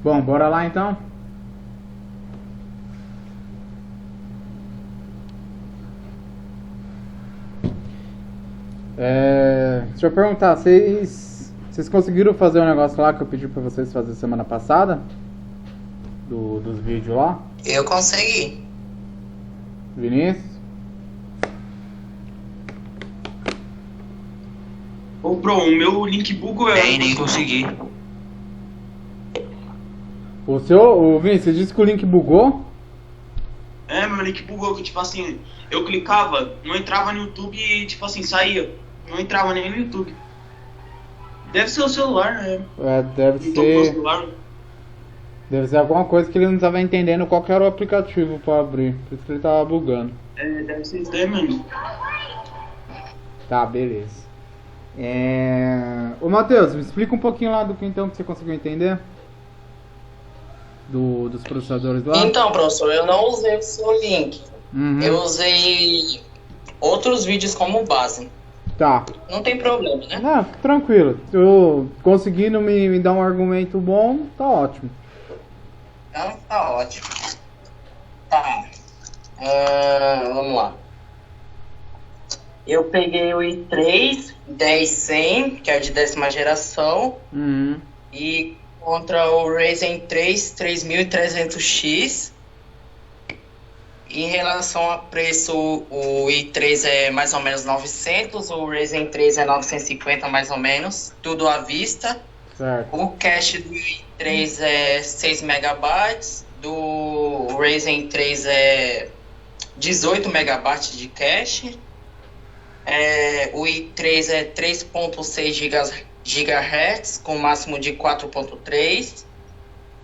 Bom, bora lá então. Deixa eu perguntar, vocês conseguiram fazer um negócio lá que eu pedi pra vocês fazer semana passada? Dos vídeos lá? Eu consegui. Vinícius? Ô, bro, o meu link bugou. Nem consegui. O Vinícius, você disse que o link bugou? Meu link bugou, que tipo assim, eu clicava, não entrava no YouTube e tipo assim, saía. Não entrava nem no YouTube. Deve ser o celular, né? Deve Não tô com o ser. celular. Deve ser alguma coisa que ele não estava entendendo qual que era o aplicativo pra abrir. Por isso que ele tava bugando. Deve ser isso daí mesmo. Tá, beleza. Ô Matheus, me explica um pouquinho lá do que então que você conseguiu entender. Dos processadores lá. Então, professor, eu não usei o seu link. Uhum. Eu usei outros vídeos como base. Tá. Não tem problema, né? Não, tranquilo. Eu conseguindo me dar um argumento bom, tá ótimo. Então, tá ótimo. Tá. Vamos lá. Eu peguei o i3 10100, que é de 10ª geração, Uhum. e contra o Ryzen 3 3300X. Em relação a preço, o i3 é mais ou menos 900, o Ryzen 3 é 950 mais ou menos, tudo à vista. Certo. O cache do i3 é 6 megabytes, do Ryzen 3 é 18 megabytes de cache. O i3 é 3.6 GHz com máximo de 4.3.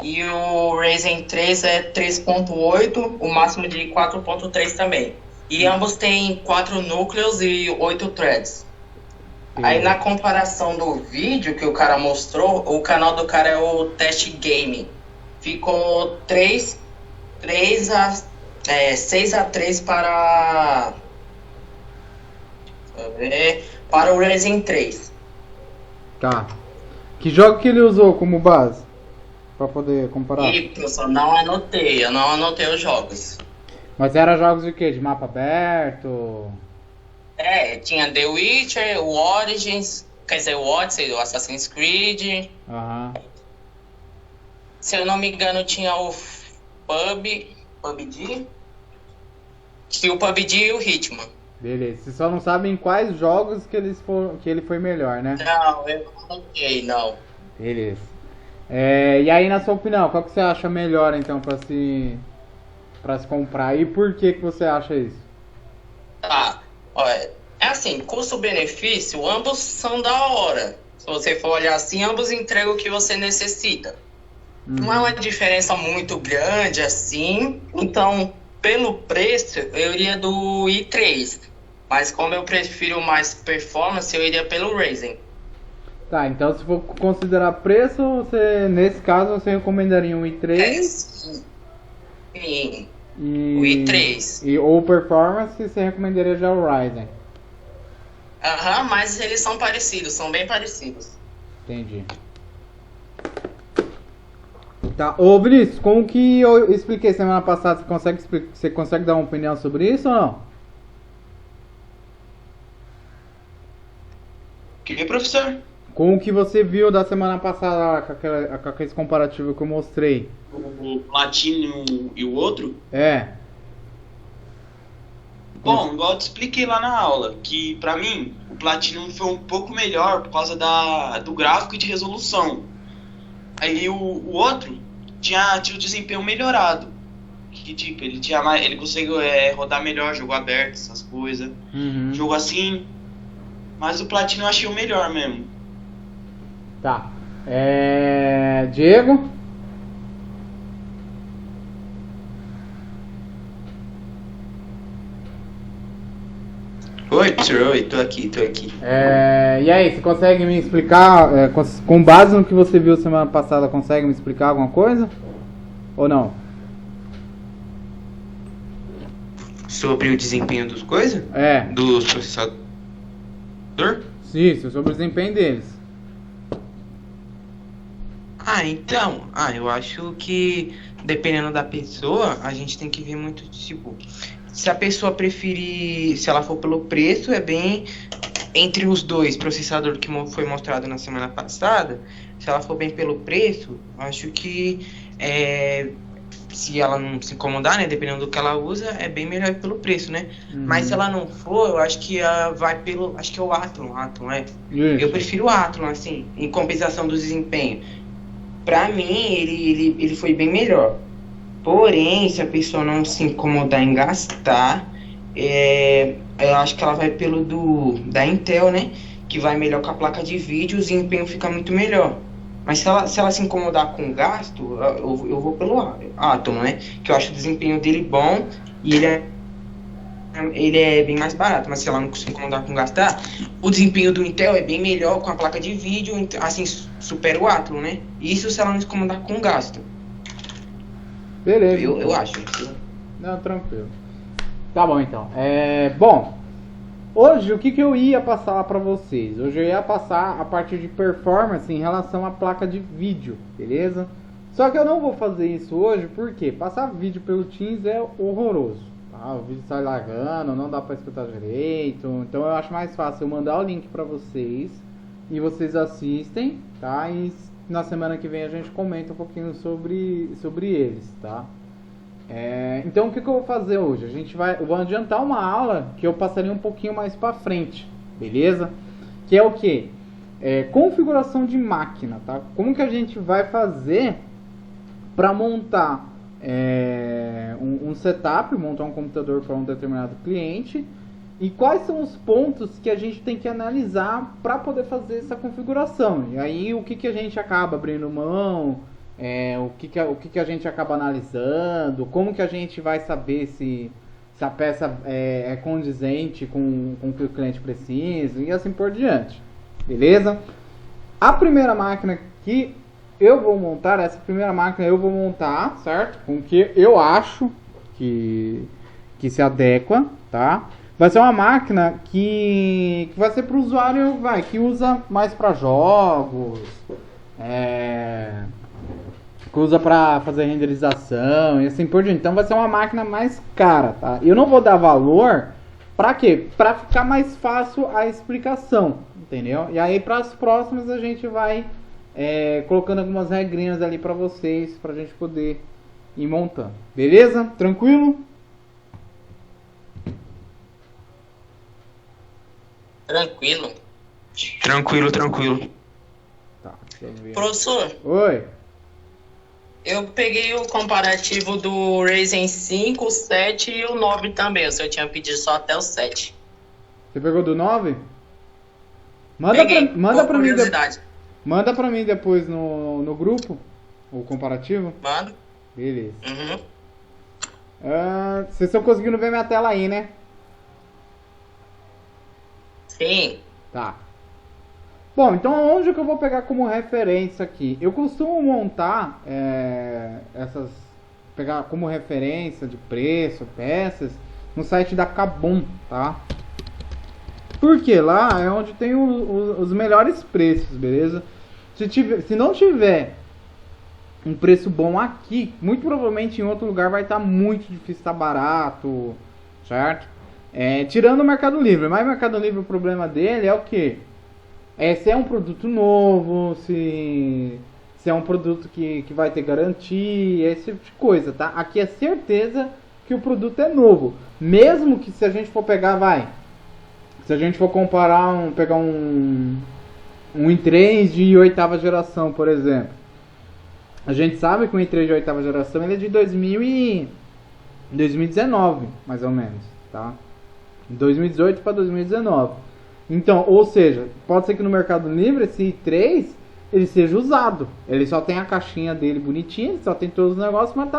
E o Ryzen 3 é 3.8, o máximo de 4.3 também. E ambos têm 4 núcleos e 8 threads. Aí na comparação do vídeo que o cara mostrou, o canal do cara é o Test Game. Ficou 6-3 para o Ryzen 3. Tá. Que jogo que ele usou como base? Pra poder comparar. E, professor, eu não anotei os jogos. Mas era jogos de quê? De mapa aberto? Tinha The Witcher, o Origins, quer dizer, o Odyssey, o Assassin's Creed. Aham. Se eu não me engano, tinha o PUBG. Tinha o PUBG e o Hitman. Beleza. Vocês só não sabem quais jogos que ele foi melhor, né? Não, eu não anotei, não. Beleza. E aí, na sua opinião, qual que você acha melhor, então, pra se comprar? E por que você acha isso? Tá, olha, é assim, custo-benefício, ambos são da hora. Se você for olhar assim, ambos entregam o que você necessita. Não é uma diferença muito grande assim, então, pelo preço, eu iria do i3. Mas como eu prefiro mais performance, eu iria pelo Ryzen. Tá, então se for considerar preço, nesse caso você recomendaria um i3 Sim. O i3. ou performance, você recomendaria já o Ryzen. Mas eles são parecidos, são bem parecidos. Entendi. Tá, ô Vinícius, como que eu expliquei semana passada, você consegue dar uma opinião sobre isso ou não? Que professor? Com o que você viu da semana passada com aquele comparativo que eu mostrei. O Platinum e o outro? Bom, igual eu te expliquei lá na aula, que pra mim o Platinum foi um pouco melhor por causa do gráfico e de resolução. Aí o outro tinha o desempenho melhorado. Que tipo, ele conseguiu rodar melhor, jogo aberto, essas coisas. Uhum. Jogo assim. Mas o Platinum eu achei o melhor mesmo. Tá. Diego? Oi, professor, oi, tô aqui. E aí, você consegue me explicar, com base no que você viu semana passada, consegue me explicar alguma coisa? Ou não? Sobre o desempenho dos coisas? Dos processadores? Isso, sobre o desempenho deles. Então, eu acho que dependendo da pessoa, a gente tem que ver muito, tipo, se a pessoa preferir, se ela for pelo preço, é bem entre os dois processador que foi mostrado na semana passada, se ela for bem pelo preço, acho que se ela não se incomodar, né, dependendo do que ela usa, é bem melhor pelo preço, né? Mas se ela não for, eu acho que vai pelo, acho que é o Athlon, né? Isso. Eu prefiro o Athlon, assim, em compensação do desempenho. Pra mim, ele foi bem melhor. Porém, se a pessoa não se incomodar em gastar, eu acho que ela vai pelo da Intel, né? Que vai melhor com a placa de vídeo, o desempenho fica muito melhor. Mas se ela se incomodar com o gasto, eu vou pelo Atom, né? Que eu acho o desempenho dele bom e ele é bem mais barato. Mas se ela não se incomodar com gastar, o desempenho do Intel é bem melhor com a placa de vídeo, assim, supera o Atom, né? Isso se ela não se incomodar com o gasto. Beleza. Eu acho. Não, tranquilo. Tá bom, então. Bom, hoje o que eu ia passar pra vocês? Hoje eu ia passar a parte de performance em relação à placa de vídeo, beleza? Só que eu não vou fazer isso hoje, porque passar vídeo pelo Teams é horroroso, tá? O vídeo sai lagando, não dá pra escutar direito. Então eu acho mais fácil eu mandar o link pra vocês e vocês assistem, tá? E na semana que vem a gente comenta um pouquinho sobre eles, tá? Então o que eu vou fazer hoje? Eu vou adiantar uma aula que eu passaria um pouquinho mais pra frente, beleza? Que é o que? Configuração de máquina, tá? Como que a gente vai fazer para montar um setup, montar um computador para um determinado cliente, e quais são os pontos que a gente tem que analisar para poder fazer essa configuração. E aí o que a gente acaba abrindo mão, o que a gente acaba analisando, como que a gente vai saber se a peça é condizente com o que o cliente precisa e assim por diante, beleza? A primeira máquina que eu vou montar, certo? Com o que eu acho que se adequa, tá? Vai ser uma máquina que vai ser para o usuário que usa mais para jogos, que usa para fazer renderização e assim por diante. Então vai ser uma máquina mais cara, tá? Eu não vou dar valor, para quê? Para ficar mais fácil a explicação, entendeu? E aí para as próximas a gente vai colocando algumas regrinhas ali para vocês, pra gente poder ir montando. Beleza? Tranquilo? Tranquilo. Tá, deixa eu ver. Professor, Oi. eu peguei o comparativo do Ryzen 5, o 7 e o 9 também. O senhor tinha pedido só até o 7. Você pegou do 9? Peguei, Manda pra mim. curiosidade. Manda pra mim depois no grupo o comparativo. Manda. Beleza. Uhum. Vocês estão conseguindo ver minha tela aí, né? Sim. Tá. Bom, então onde que eu vou pegar como referência aqui? Eu costumo montar pegar como referência de preço, peças, no site da Kabum, tá? Porque lá é onde tem os melhores preços, beleza? Se não tiver um preço bom aqui, muito provavelmente em outro lugar vai estar muito difícil, estar barato, certo? Tirando o Mercado Livre, mas o Mercado Livre, o problema dele é o que? Se é um produto novo, se é um produto que vai ter garantia, esse tipo de coisa, tá? Aqui é certeza que o produto é novo, mesmo que se a gente for pegar, se a gente for pegar um i3 de 8ª geração, por exemplo, a gente sabe que o i3 de 8ª geração ele é de 2019, mais ou menos, tá? 2018 para 2019. Então, ou seja, pode ser que no Mercado Livre esse i3 ele seja usado. Ele só tem a caixinha dele bonitinha, só tem todos os negócios, mas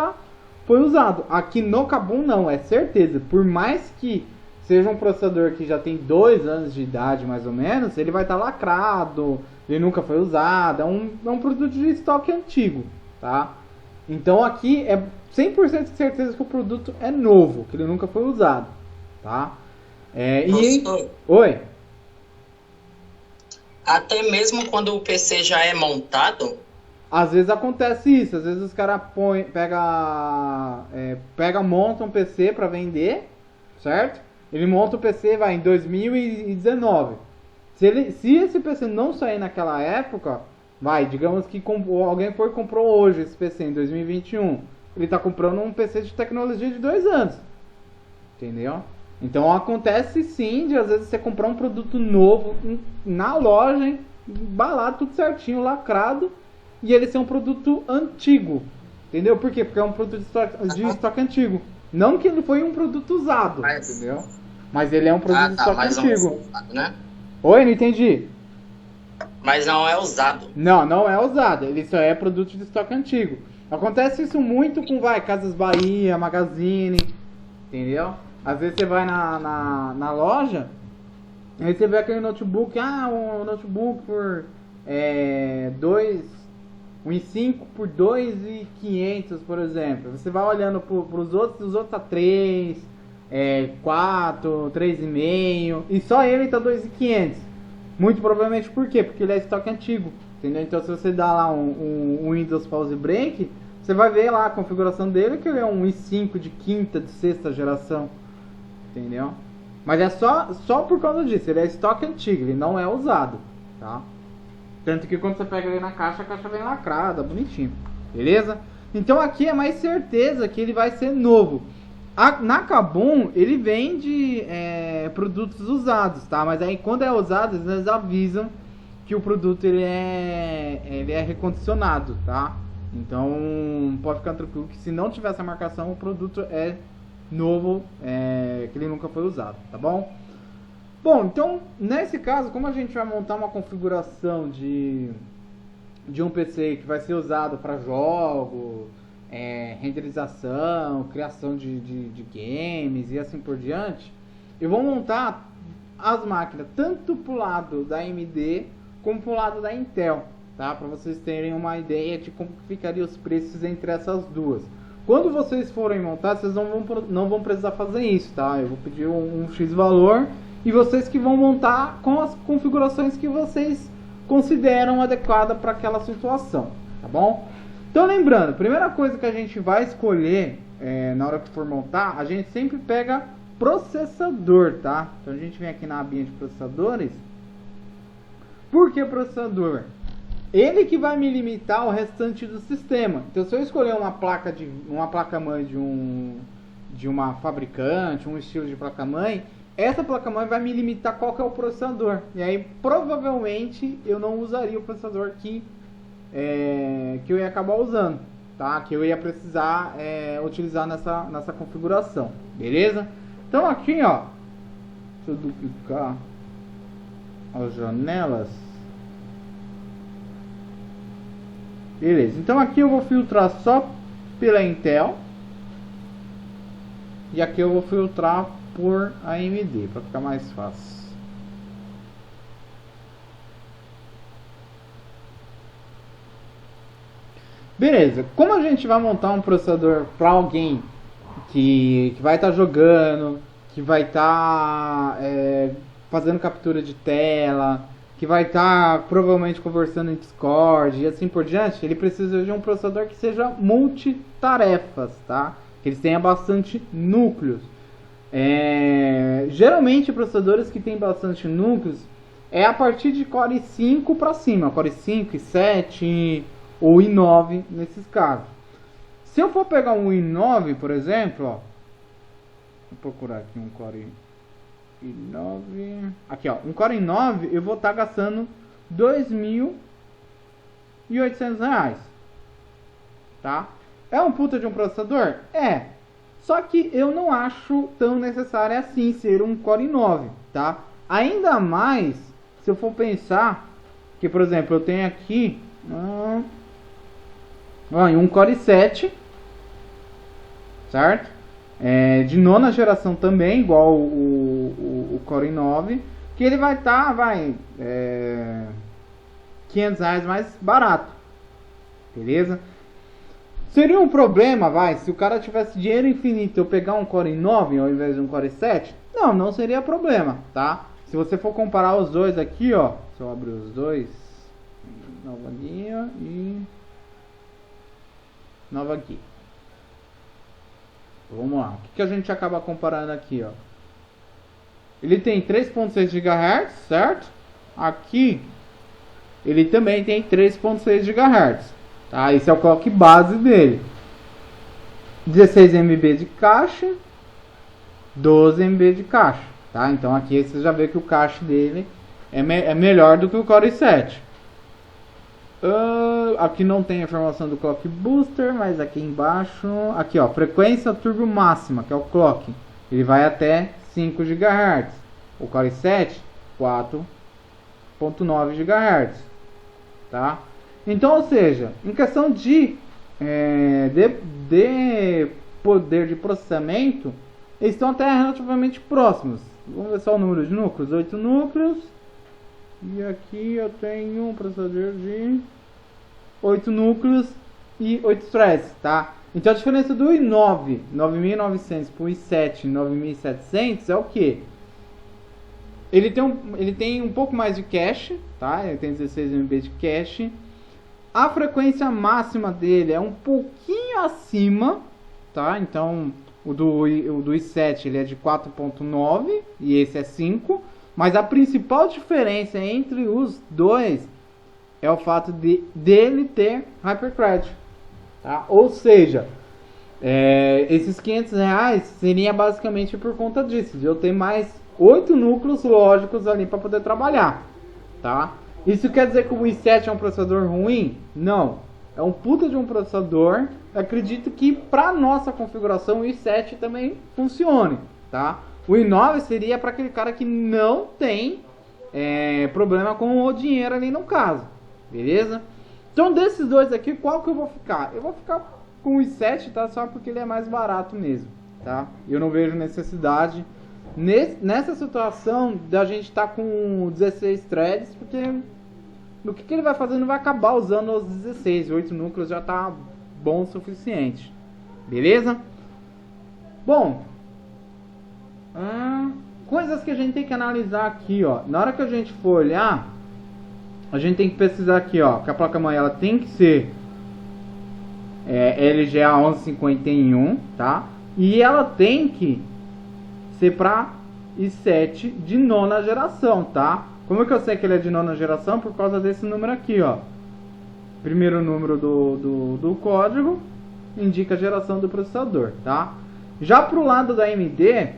foi usado. Aqui no Kabum não, é certeza. Por mais que seja um processador que já tem 2 anos de idade, mais ou menos, ele vai estar lacrado, ele nunca foi usado, é um produto de estoque antigo, tá? Então aqui é 100% de certeza que o produto é novo, que ele nunca foi usado, tá? Oi? Até mesmo quando o PC já é montado, Às vezes acontece isso, às vezes os caras monta um PC para vender, certo? Ele monta o PC em 2019. Se esse PC não sair naquela época, digamos que alguém foi e comprou hoje esse PC em 2021, ele está comprando um PC de tecnologia de 2 anos, entendeu? Então acontece sim de às vezes você comprar um produto novo na loja, embalado tudo certinho, lacrado, e ele ser um produto antigo, entendeu? Por quê? Porque é um produto de estoque antigo. Não que ele foi um produto usado, entendeu? Mas ele é um produto de estoque antigo. Usado, né? Oi, não entendi. Mas não é usado. Não é usado. Ele só é produto de estoque antigo. Acontece isso muito com, Casas Bahia, Magazine, entendeu? Às vezes você vai na loja, aí você vê aquele notebook, um notebook por 1.5 por 2.500, por exemplo. Você vai olhando para os outros tá 3, 4, 3,5 e só ele tá 2.500. Muito provavelmente por quê? Porque ele é estoque antigo, entendeu? Então se você dá lá um Windows Pause Break, você vai ver lá a configuração dele que ele é um i5 de quinta, de sexta geração, entendeu? Mas é só por causa disso, ele é estoque antigo, ele não é usado, tá? Tanto que quando você pega ele na caixa, a caixa vem lacrada, bonitinho. Beleza? Então aqui é mais certeza que ele vai ser novo. Na Kabum, ele vende produtos usados, tá? Mas aí quando é usado, eles avisam que o produto ele é recondicionado, tá? Então pode ficar tranquilo que se não tiver essa marcação, o produto é novo, que ele nunca foi usado, tá bom? Bom, então, nesse caso, como a gente vai montar uma configuração de um PC que vai ser usado para jogos, renderização, criação de games e assim por diante, eu vou montar as máquinas tanto para o lado da AMD como para o lado da Intel, tá? Para vocês terem uma ideia de como ficariam os preços entre essas duas. Quando vocês forem montar, vocês não vão precisar fazer isso, tá? Eu vou pedir um X valor e vocês que vão montar com as configurações que vocês consideram adequada para aquela situação, tá bom? Então lembrando, primeira coisa que a gente vai escolher na hora que for montar, a gente sempre pega processador, tá? Então a gente vem aqui na abinha de processadores. Por que processador? Ele que vai me limitar o restante do sistema. Então se eu escolher uma placa-mãe de uma fabricante, um estilo de placa-mãe, essa placa-mãe vai me limitar qual que é o processador. E aí provavelmente eu não usaria o processador que eu ia acabar usando, tá? Que eu ia precisar utilizar nessa configuração, beleza? Então aqui, ó, deixa eu duplicar as janelas. Beleza, então aqui eu vou filtrar só pela Intel e aqui eu vou filtrar por AMD para ficar mais fácil. Beleza, como a gente vai montar um processador para alguém que vai estar jogando, que vai estar fazendo captura de tela, que vai estar provavelmente conversando em Discord e assim por diante, ele precisa de um processador que seja multitarefas, tá? Que ele tenha bastante núcleos. Geralmente processadores que tem bastante núcleos é a partir de Core i5 para cima, Core i5, i7 ou i9 nesses casos. Se eu for pegar um i9, por exemplo, ó, vou procurar aqui um Core i9, aqui ó, um Core i9 eu vou estar gastando R$2.800, tá? É um puta de um processador? Só que eu não acho tão necessário assim ser um Core i9, tá? Ainda mais se eu for pensar que, por exemplo, eu tenho aqui um Core i7, certo? De nona geração também, igual o Core i9, que ele vai estar, R$500 mais barato, beleza? Seria um problema, se o cara tivesse dinheiro infinito eu pegar um Core i9 ao invés de um Core i7? Não seria problema, tá? Se você for comparar os dois aqui, ó, se eu abrir os dois, nova linha e nova aqui. Vamos lá. O que a gente acaba comparando aqui, ó? Ele tem 3.6 GHz, certo? Aqui ele também tem 3.6 GHz, tá? Esse é o clock base dele. 16 MB de cache, 12 MB de cache, tá? Então aqui você já vê que o cache dele é melhor do que o Core i7. Aqui não tem a informação do clock booster, mas aqui embaixo, aqui ó, frequência turbo máxima, que é o clock, ele vai até 5 GHz. O Core i7 4.9 GHz, tá? Então, ou seja, em questão de poder de processamento, eles estão até relativamente próximos. Vamos ver só o número de núcleos, 8 núcleos. E aqui eu tenho um processador de 8 núcleos e 8 threads, tá? Então a diferença do i9 9900 para o i7 9700 é o que? Ele tem um pouco mais de cache, tá? Ele tem 16 MB de cache. A frequência máxima dele é um pouquinho acima, tá? Então o do i7 ele é de 4.9 e esse é 5. Mas a principal diferença entre os dois é o fato dele ter Hyperthread, tá? Ou seja, esses R$500 seria basicamente por conta disso, de eu ter mais 8 núcleos lógicos ali para poder trabalhar, tá? Isso quer dizer que o i7 é um processador ruim? Não, é um puta de um processador. Acredito que para nossa configuração o i7 também funcione, tá? O i9 seria para aquele cara que não tem problema com o dinheiro ali no caso, beleza? Então desses dois aqui, qual que eu vou ficar? Eu vou ficar com o i7, tá? Só porque ele é mais barato mesmo, tá? Eu não vejo necessidade nessa situação da gente estar com 16 threads, porque no que ele vai fazer, não vai acabar usando os 16, 8 núcleos já tá bom o suficiente, beleza? Bom, coisas que a gente tem que analisar aqui, ó. Na hora que a gente for olhar, a gente tem que pesquisar aqui, ó, que a placa-mãe ela tem que ser LGA 1151, tá? E ela tem que ser para i7 de nona geração, tá? Como é que eu sei que ele é de nona geração? Por causa desse número aqui, ó. Primeiro número do código indica a geração do processador, tá? Já pro lado da AMD,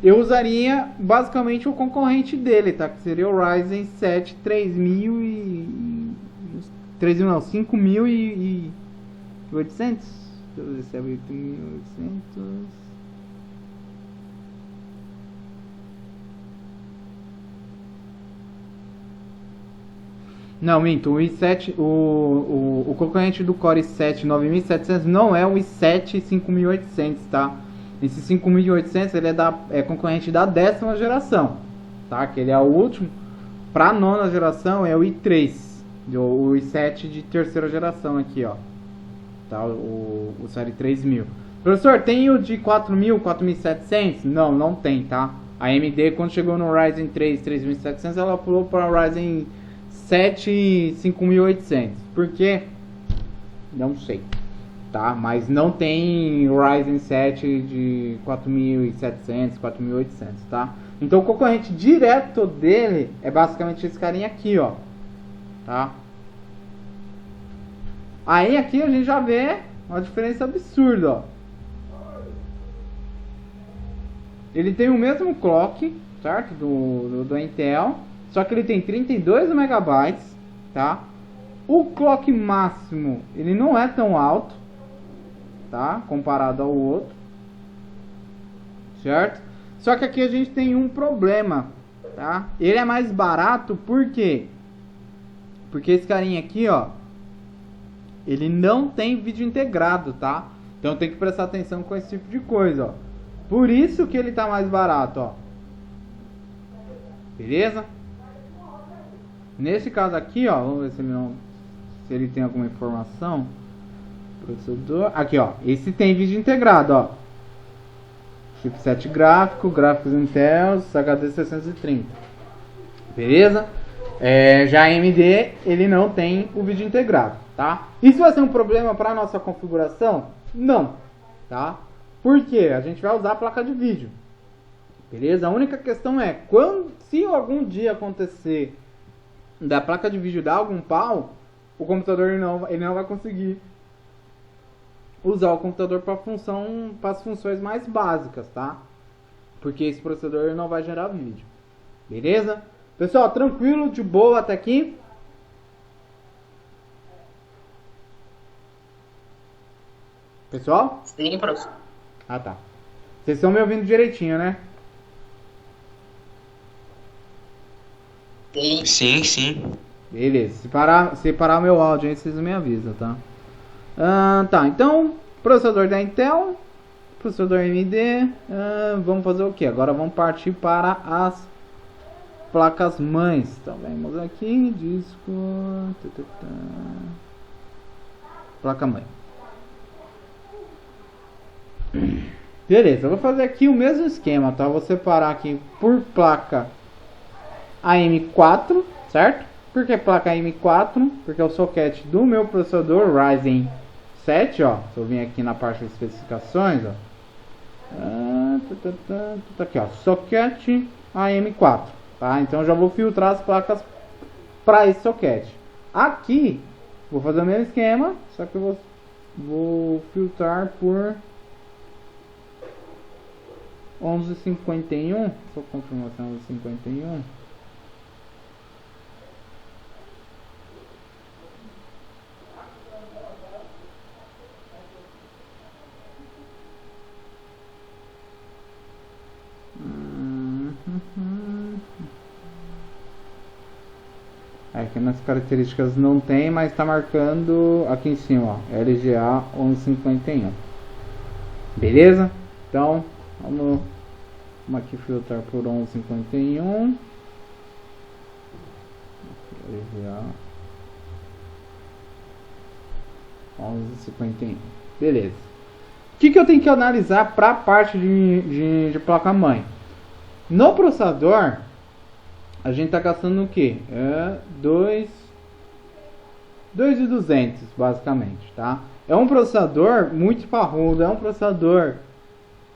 eu usaria basicamente o concorrente dele, tá? Que seria o Ryzen 7 5800. Deixa eu ver se é 8800. Não, minto, o i7, o concorrente do Core i7 9700 não é o i7 5800, tá? Esse 5800 ele é concorrente da 10ª geração, tá? Que ele é o último. Para nona geração é o i3, o i7 de terceira geração aqui, ó. Tá? O série 3000. Professor, tem o de 4000, 4700? Não, não tem, tá? A AMD quando chegou no Ryzen 3 3700, ela pulou para o Ryzen 7 5800. Por quê? Não sei. Tá? Mas não tem o Ryzen 7 de 4700, 4800, tá? Então o concorrente direto dele é basicamente esse carinha aqui, ó. Tá? Aí aqui a gente já vê uma diferença absurda, ó. Ele tem o mesmo clock, certo? Do Intel, só que ele tem 32 MB, tá? O clock máximo, ele não é tão alto, tá? Comparado ao outro, certo? Só que aqui a gente tem um problema, tá? Ele é mais barato, por quê? Porque esse carinha aqui, ó, ele não tem vídeo integrado, tá? Então tem que prestar atenção com esse tipo de coisa, ó. Por isso que ele tá mais barato, ó. Beleza? Nesse caso aqui, ó, vamos ver se ele tem alguma informação. Processador. Aqui, ó. Esse tem vídeo integrado, ó. Chipset gráfico, gráficos Intel, HD 630. Beleza? Já a AMD, ele não tem o vídeo integrado, tá? Isso vai ser um problema para nossa configuração? Não, tá? Por quê? A gente vai usar a placa de vídeo, beleza? A única questão é, se algum dia acontecer da placa de vídeo dar algum pau, o computador ele não vai conseguir usar o computador para as funções mais básicas, tá? Porque esse processador não vai gerar vídeo, beleza? Pessoal, tranquilo, de boa até aqui? Pessoal? Sim, professor. Ah, tá. Vocês estão me ouvindo direitinho, né? Sim. Sim, sim. Beleza. Se parar o meu áudio aí, vocês me avisam, tá? Tá, então, processador da Intel, processador AMD, vamos fazer o que? Agora vamos partir para as placas mães. Então, vamos aqui, disco, placa mãe. Beleza, eu vou fazer aqui o mesmo esquema, tá? Vou separar aqui por placa AM4, certo? Por que placa AM4? Porque é o socket do meu processador Ryzen 7, ó. Se eu vim aqui na parte de especificações, ó. Tá aqui, ó. Socket AM4, tá? Então eu já vou filtrar as placas para esse socket. Aqui, vou fazer o mesmo esquema, só que eu vou filtrar por 1151. Só confirmação 1151. Aqui nas características não tem, mas está marcando aqui em cima, ó, LGA 1151. Beleza? Então, vamos aqui filtrar por 1151. LGA 1151. Beleza. O que eu tenho que analisar para a parte de placa-mãe? No processador, a gente está gastando o que? 2.200 basicamente, tá? É um processador muito parrudo, é um processador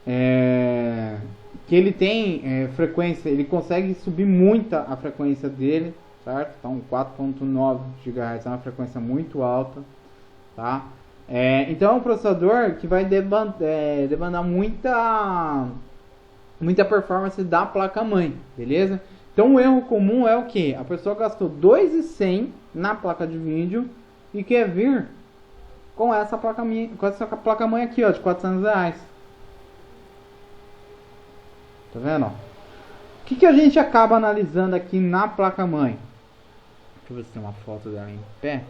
que ele tem frequência, ele consegue subir muito a frequência dele, certo? Então 4.9 GHz é uma frequência muito alta, tá? Então é um processador que vai demandar muita performance da placa-mãe, beleza? Então o erro comum é o que? A pessoa gastou 2.100 na placa de vídeo e quer vir com essa placa-mãe aqui, ó, de R$400. Tá vendo? Ó? O que a gente acaba analisando aqui na placa-mãe? Deixa eu ver se tem uma foto dela em pé.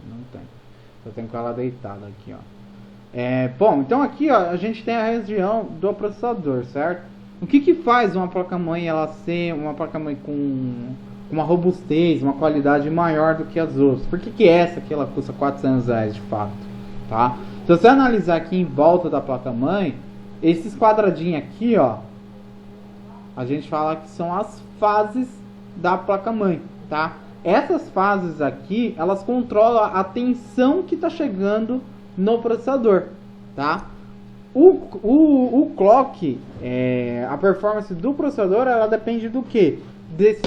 Não tem. Eu tenho com ela deitada aqui, ó. Bom, então aqui, ó, a gente tem a região do processador, certo? O que faz uma placa-mãe ela ser uma placa-mãe com uma robustez, uma qualidade maior do que as outras? Por que essa aqui ela custa R$400 de fato, tá? Se você analisar aqui em volta da placa-mãe, esses quadradinhos aqui, ó, a gente fala que são as fases da placa-mãe, tá? Essas fases aqui, elas controlam a tensão que está chegando no processador, tá? O clock, a performance do processador, ela depende do que?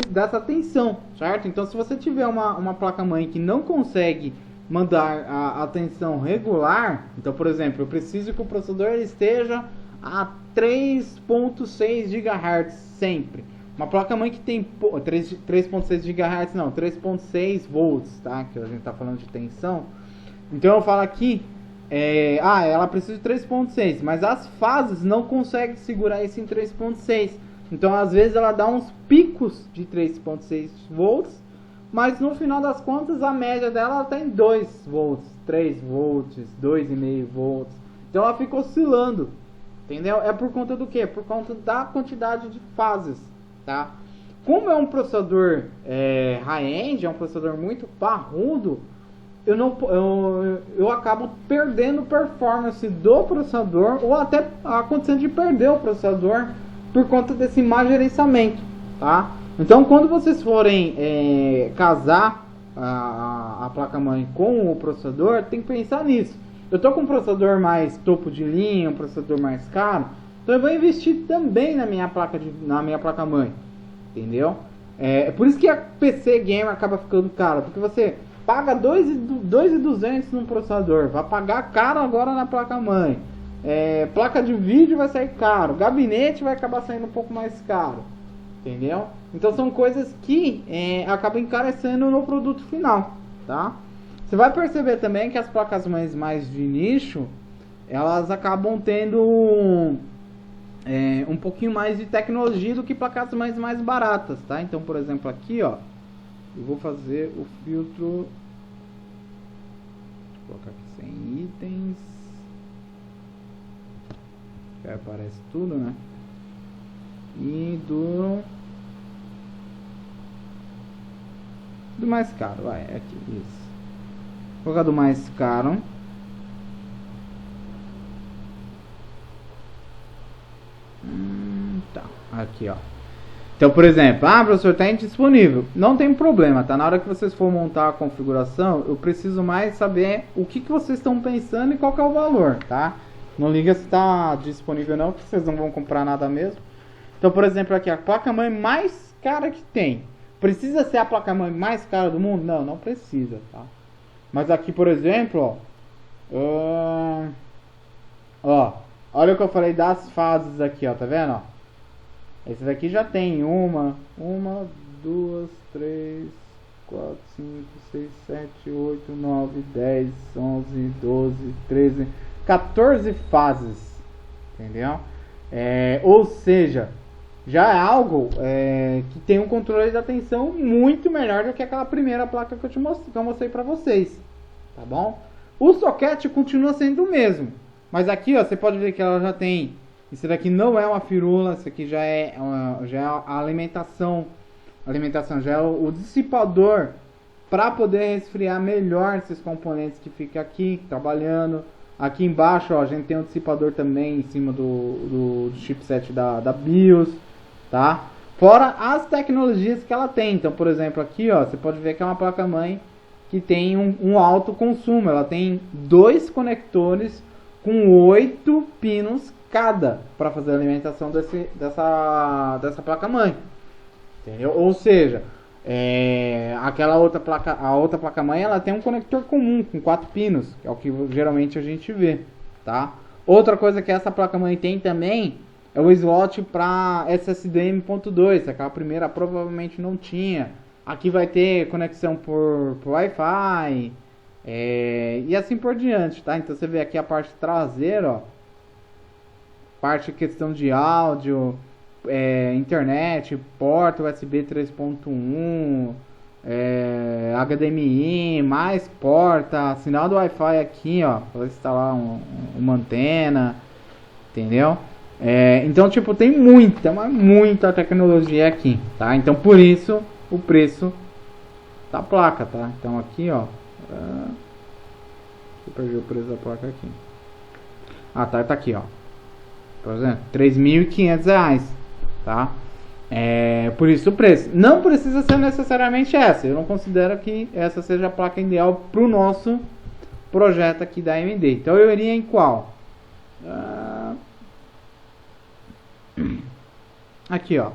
Dessa tensão, certo? Então, se você tiver uma placa-mãe que não consegue mandar a tensão regular, então, por exemplo, eu preciso que o processador esteja a 3.6 GHz sempre. Uma placa-mãe que tem 3.6 GHz, não, 3.6 volts, tá? Que a gente tá falando de tensão. Então eu falo aqui, ela precisa de 3.6, mas as fases não conseguem segurar isso em 3.6. Então às vezes ela dá uns picos de 3.6 volts, mas no final das contas a média dela está em 2 volts, 3 volts, 2,5 volts. Então ela fica oscilando, entendeu? É por conta do quê? Por conta da quantidade de fases. Tá? Como é um processador high-end, é um processador muito parrudo, eu acabo perdendo performance do processador, ou até acontecendo de perder o processador por conta desse má gerenciamento, tá? Então, quando vocês forem casar a placa-mãe com o processador, tem que pensar nisso. Eu tô com um processador mais topo de linha, um processador mais caro, então eu vou investir também na minha placa-mãe, entendeu? Por isso que a PC Gamer acaba ficando caro, porque você paga 2.200 num processador, vai pagar caro agora na placa-mãe, placa de vídeo vai sair caro, gabinete vai acabar saindo um pouco mais caro, entendeu? Então são coisas que acabam encarecendo no produto final, tá? Você vai perceber também que as placas-mães mais de nicho, elas acabam tendo um pouquinho mais de tecnologia do que placas-mães mais baratas, tá? Então, por exemplo, aqui, ó, eu vou fazer o filtro, vou colocar aqui sem itens, que aí aparece tudo, né? E do mais caro, vai, aqui, isso. Vou colocar do mais caro. Tá, aqui ó. Então, por exemplo, professor, tá indisponível. Não tem problema, tá? Na hora que vocês for montar a configuração, eu preciso mais saber o que vocês estão pensando e qual que é o valor, tá? Não liga se tá disponível não, porque vocês não vão comprar nada mesmo. Então, por exemplo, aqui a placa-mãe mais cara que tem. Precisa ser a placa-mãe mais cara do mundo? Não, não precisa, tá? Mas aqui, por exemplo, ó, olha o que eu falei das fases aqui, ó, tá vendo, ó? Esse daqui já tem uma, duas, 3, 4, 5, 6, 7, 8, 9, 10, 11, 12, 13, 14 fases, entendeu? Ou seja, já é algo que tem um controle de atenção muito melhor do que aquela primeira placa que eu mostrei pra vocês, tá bom? O socket continua sendo o mesmo, mas aqui ó, você pode ver que ela já tem, isso daqui não é uma firula, isso aqui já é a alimentação, já é o dissipador para poder resfriar melhor esses componentes que fica aqui trabalhando. Aqui embaixo ó, a gente tem um dissipador também em cima do chipset da BIOS, tá? Fora as tecnologias que ela tem. Então, por exemplo, aqui ó, você pode ver que é uma placa-mãe que tem um alto consumo. Ela tem 2 conectores com 8 pinos cada para fazer a alimentação dessa placa-mãe, entendeu? Ou seja, a outra placa-mãe ela tem um conector comum com 4 pinos, que é o que geralmente a gente vê, tá? Outra coisa que essa placa-mãe tem também é o slot para SSD M.2, aquela primeira provavelmente não tinha. Aqui vai ter conexão por Wi-Fi e assim por diante, tá? Então você vê aqui a parte traseira, ó, parte questão de áudio, internet, porta USB 3.1, HDMI, mais porta, sinal do Wi-Fi aqui, ó, para instalar uma antena, entendeu? Então, tipo, tem muita tecnologia aqui, tá? Então, por isso, o preço da placa, tá? Então, aqui, ó, eu perdi o preço da placa aqui. Tá aqui, ó. Por exemplo, R$3.500, tá? Por isso o preço. Não precisa ser necessariamente essa. Eu não considero que essa seja a placa ideal para o nosso projeto aqui da AMD. Então eu iria em qual? Aqui, ó.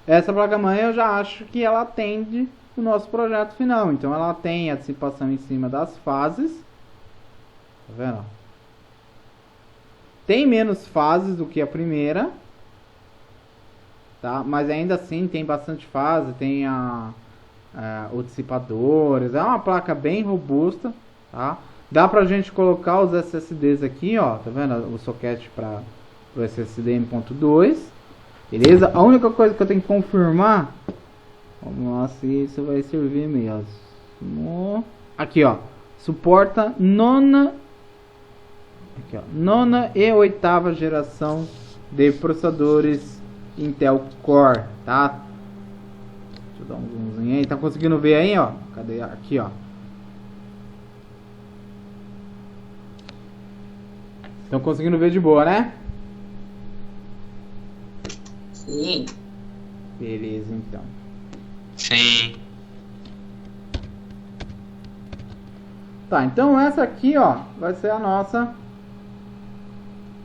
Essa placa-mãe eu já acho que ela atende o nosso projeto final. Então ela tem a dissipação em cima das fases. Tá vendo? Tem menos fases do que a primeira, tá? Mas ainda assim tem bastante fase, tem o dissipador. É uma placa bem robusta, tá? Dá pra gente colocar os SSDs aqui, ó, tá vendo? O socket para o SSD M.2, beleza? A única coisa que eu tenho que confirmar, vamos lá se isso vai servir mesmo. Aqui, ó, suporta nona e 8ª geração de processadores Intel Core, tá? dar um zoomzinho aí. Tá conseguindo ver aí, ó? Cadê? Aqui, ó. Estão conseguindo ver de boa, né? Sim. Beleza, então. Sim. Tá, então essa aqui, ó, vai ser a nossa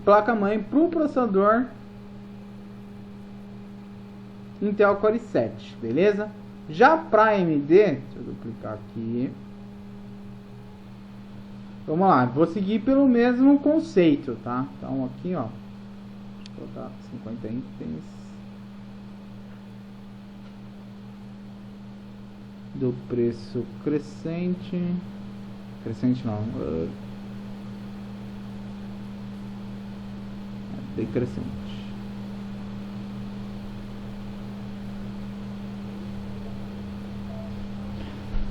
placa-mãe pro processador Intel Core i7, beleza? Já para AMD, deixa eu duplicar aqui. Vamos lá, vou seguir pelo mesmo conceito, tá? Então aqui, ó, vou botar 50 itens do preço crescente. Crescente não, decrescente.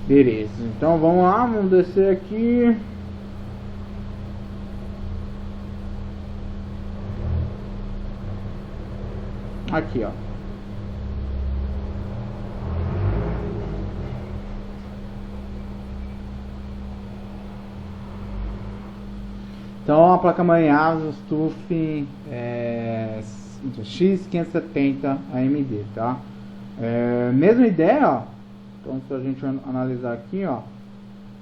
Beleza, então vamos lá, vamos descer aqui. Aqui, ó. Então a placa-mãe Asus TUF X570 AMD, tá? Mesma ideia, ó. Então se a gente analisar aqui, ó,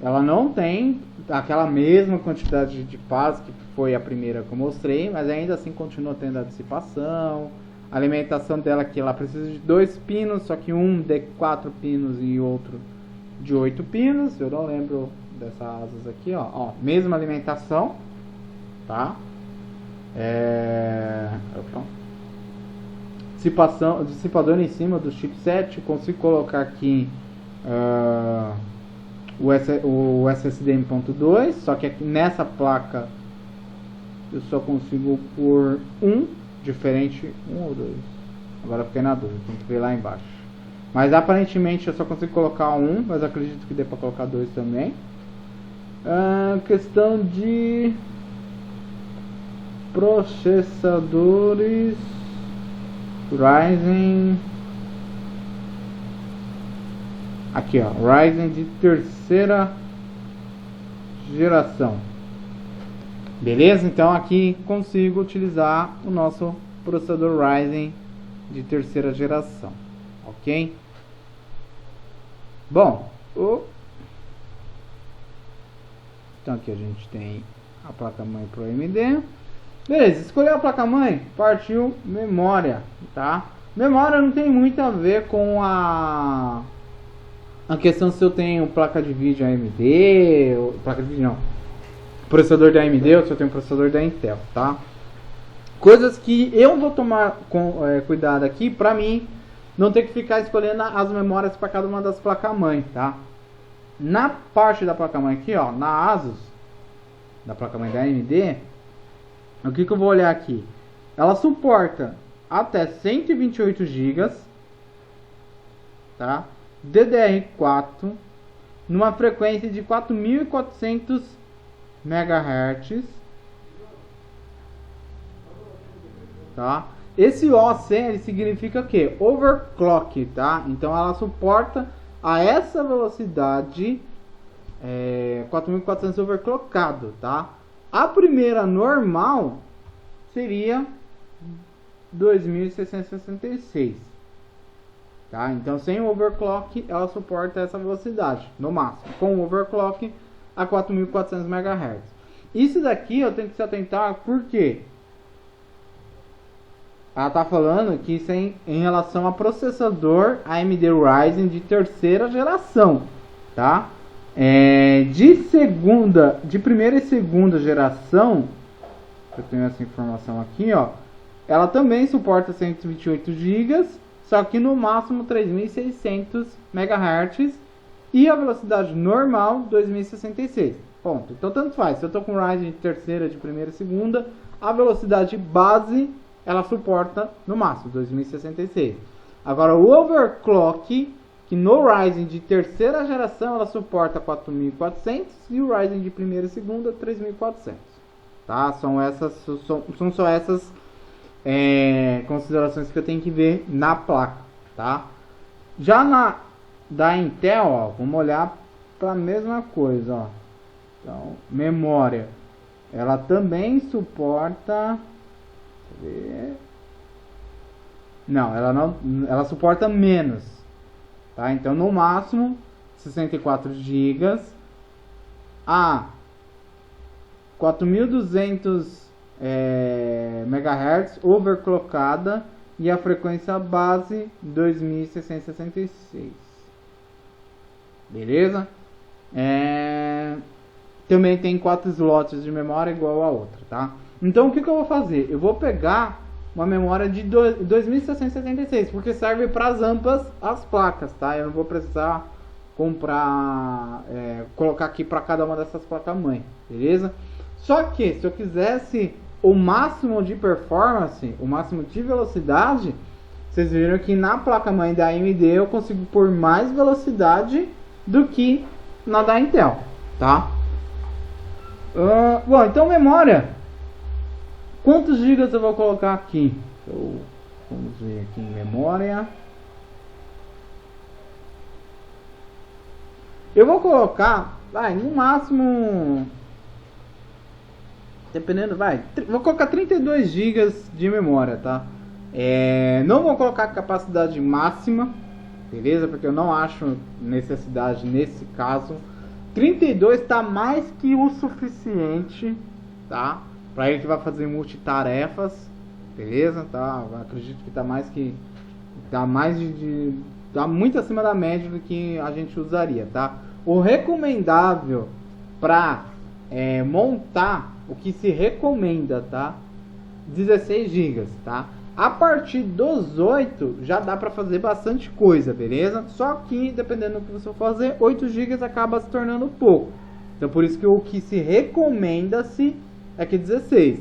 ela não tem aquela mesma quantidade de pás que foi a primeira que eu mostrei, mas ainda assim continua tendo a dissipação. A alimentação dela aqui, ela precisa de 2 pinos, só que um de 4 pinos e outro de 8 pinos. Eu não lembro dessa Asus aqui, ó, mesma alimentação, tá? Dissipador em cima do chipset. Eu consigo colocar aqui o SSD M.2, só que aqui nessa placa eu só consigo pôr diferente, 1 ou 2. Agora fiquei na dúvida, tem que ver lá embaixo. Mas aparentemente eu só consigo colocar 1, mas acredito que dê para colocar 2 também. Questão de processadores Ryzen. Aqui, ó, Ryzen de terceira geração. Beleza? Então aqui consigo utilizar o nosso processador Ryzen de terceira geração. Ok? Bom, então aqui a gente tem a placa-mãe Pro AMD. Beleza, escolheu a placa-mãe, partiu memória, tá? Memória não tem muito a ver com a questão se eu tenho placa de vídeo AMD, ou placa de vídeo não, processador da AMD ou se eu tenho processador da Intel, tá? Coisas que eu vou tomar cuidado aqui pra mim não ter que ficar escolhendo as memórias para cada uma das placas-mãe, tá? Na parte da placa-mãe aqui, ó, na Asus, da placa-mãe da AMD, o que eu vou olhar aqui? Ela suporta até 128 GB, tá? DDR4 numa frequência de 4.400 MHz, tá? Esse OC ele significa o que? Overclock, tá? Então ela suporta a essa velocidade 4.400 overclockado, tá? A primeira normal seria 2.666, tá? Então sem o overclock ela suporta essa velocidade no máximo, com o overclock a 4.400 MHz. Isso daqui eu tenho que se atentar porque ela tá falando que isso é em relação a processador AMD Ryzen de terceira geração, tá? De primeira e segunda geração, eu tenho essa informação aqui, ó. Ela também suporta 128 GB, só que no máximo 3.600 MHz e a velocidade normal 2.066. Ponto. Então tanto faz. Se eu tô com Ryzen de terceira, de primeira e segunda, a velocidade base ela suporta no máximo 2.066. Agora o overclock, que no Ryzen de terceira geração ela suporta 4.400 e o Ryzen de primeira e segunda 3.400, tá? São só essas considerações que eu tenho que ver na placa, tá? Já na da Intel, ó, vamos olhar para a mesma coisa, ó. Então, memória, ela também suporta, não, ela suporta menos, tá? Então, no máximo 64 GB a 4200 MHz overclockada e a frequência base 2666. Beleza? Também tem 4 slots de memória igual a outra, tá? Então o que eu vou fazer? Eu vou pegar uma memória de 2676, porque serve para as ambas as placas, tá? Eu não vou precisar comprar, colocar aqui para cada uma dessas placas mãe, beleza? Só que se eu quisesse o máximo de performance, o máximo de velocidade, vocês viram que na placa mãe da AMD eu consigo pôr mais velocidade do que na da Intel, tá? Bom, então memória, quantos gigas eu vou colocar aqui? Então, vamos ver aqui em memória. Eu vou colocar, no máximo, dependendo, vou colocar 32 GB de memória, tá? Não vou colocar capacidade máxima, beleza? Porque eu não acho necessidade nesse caso. 32 tá mais que o suficiente, tá? Para ele que vai fazer multitarefas, beleza? Tá? Eu acredito que tá mais que tá tá muito acima da média do que a gente usaria, tá? O recomendável para montar, o que se recomenda, tá? 16 GB, tá? A partir dos 8 já dá para fazer bastante coisa, beleza? Só que dependendo do que você for fazer, 8 GB acaba se tornando pouco. Então por isso que o que se recomenda-se é que 16.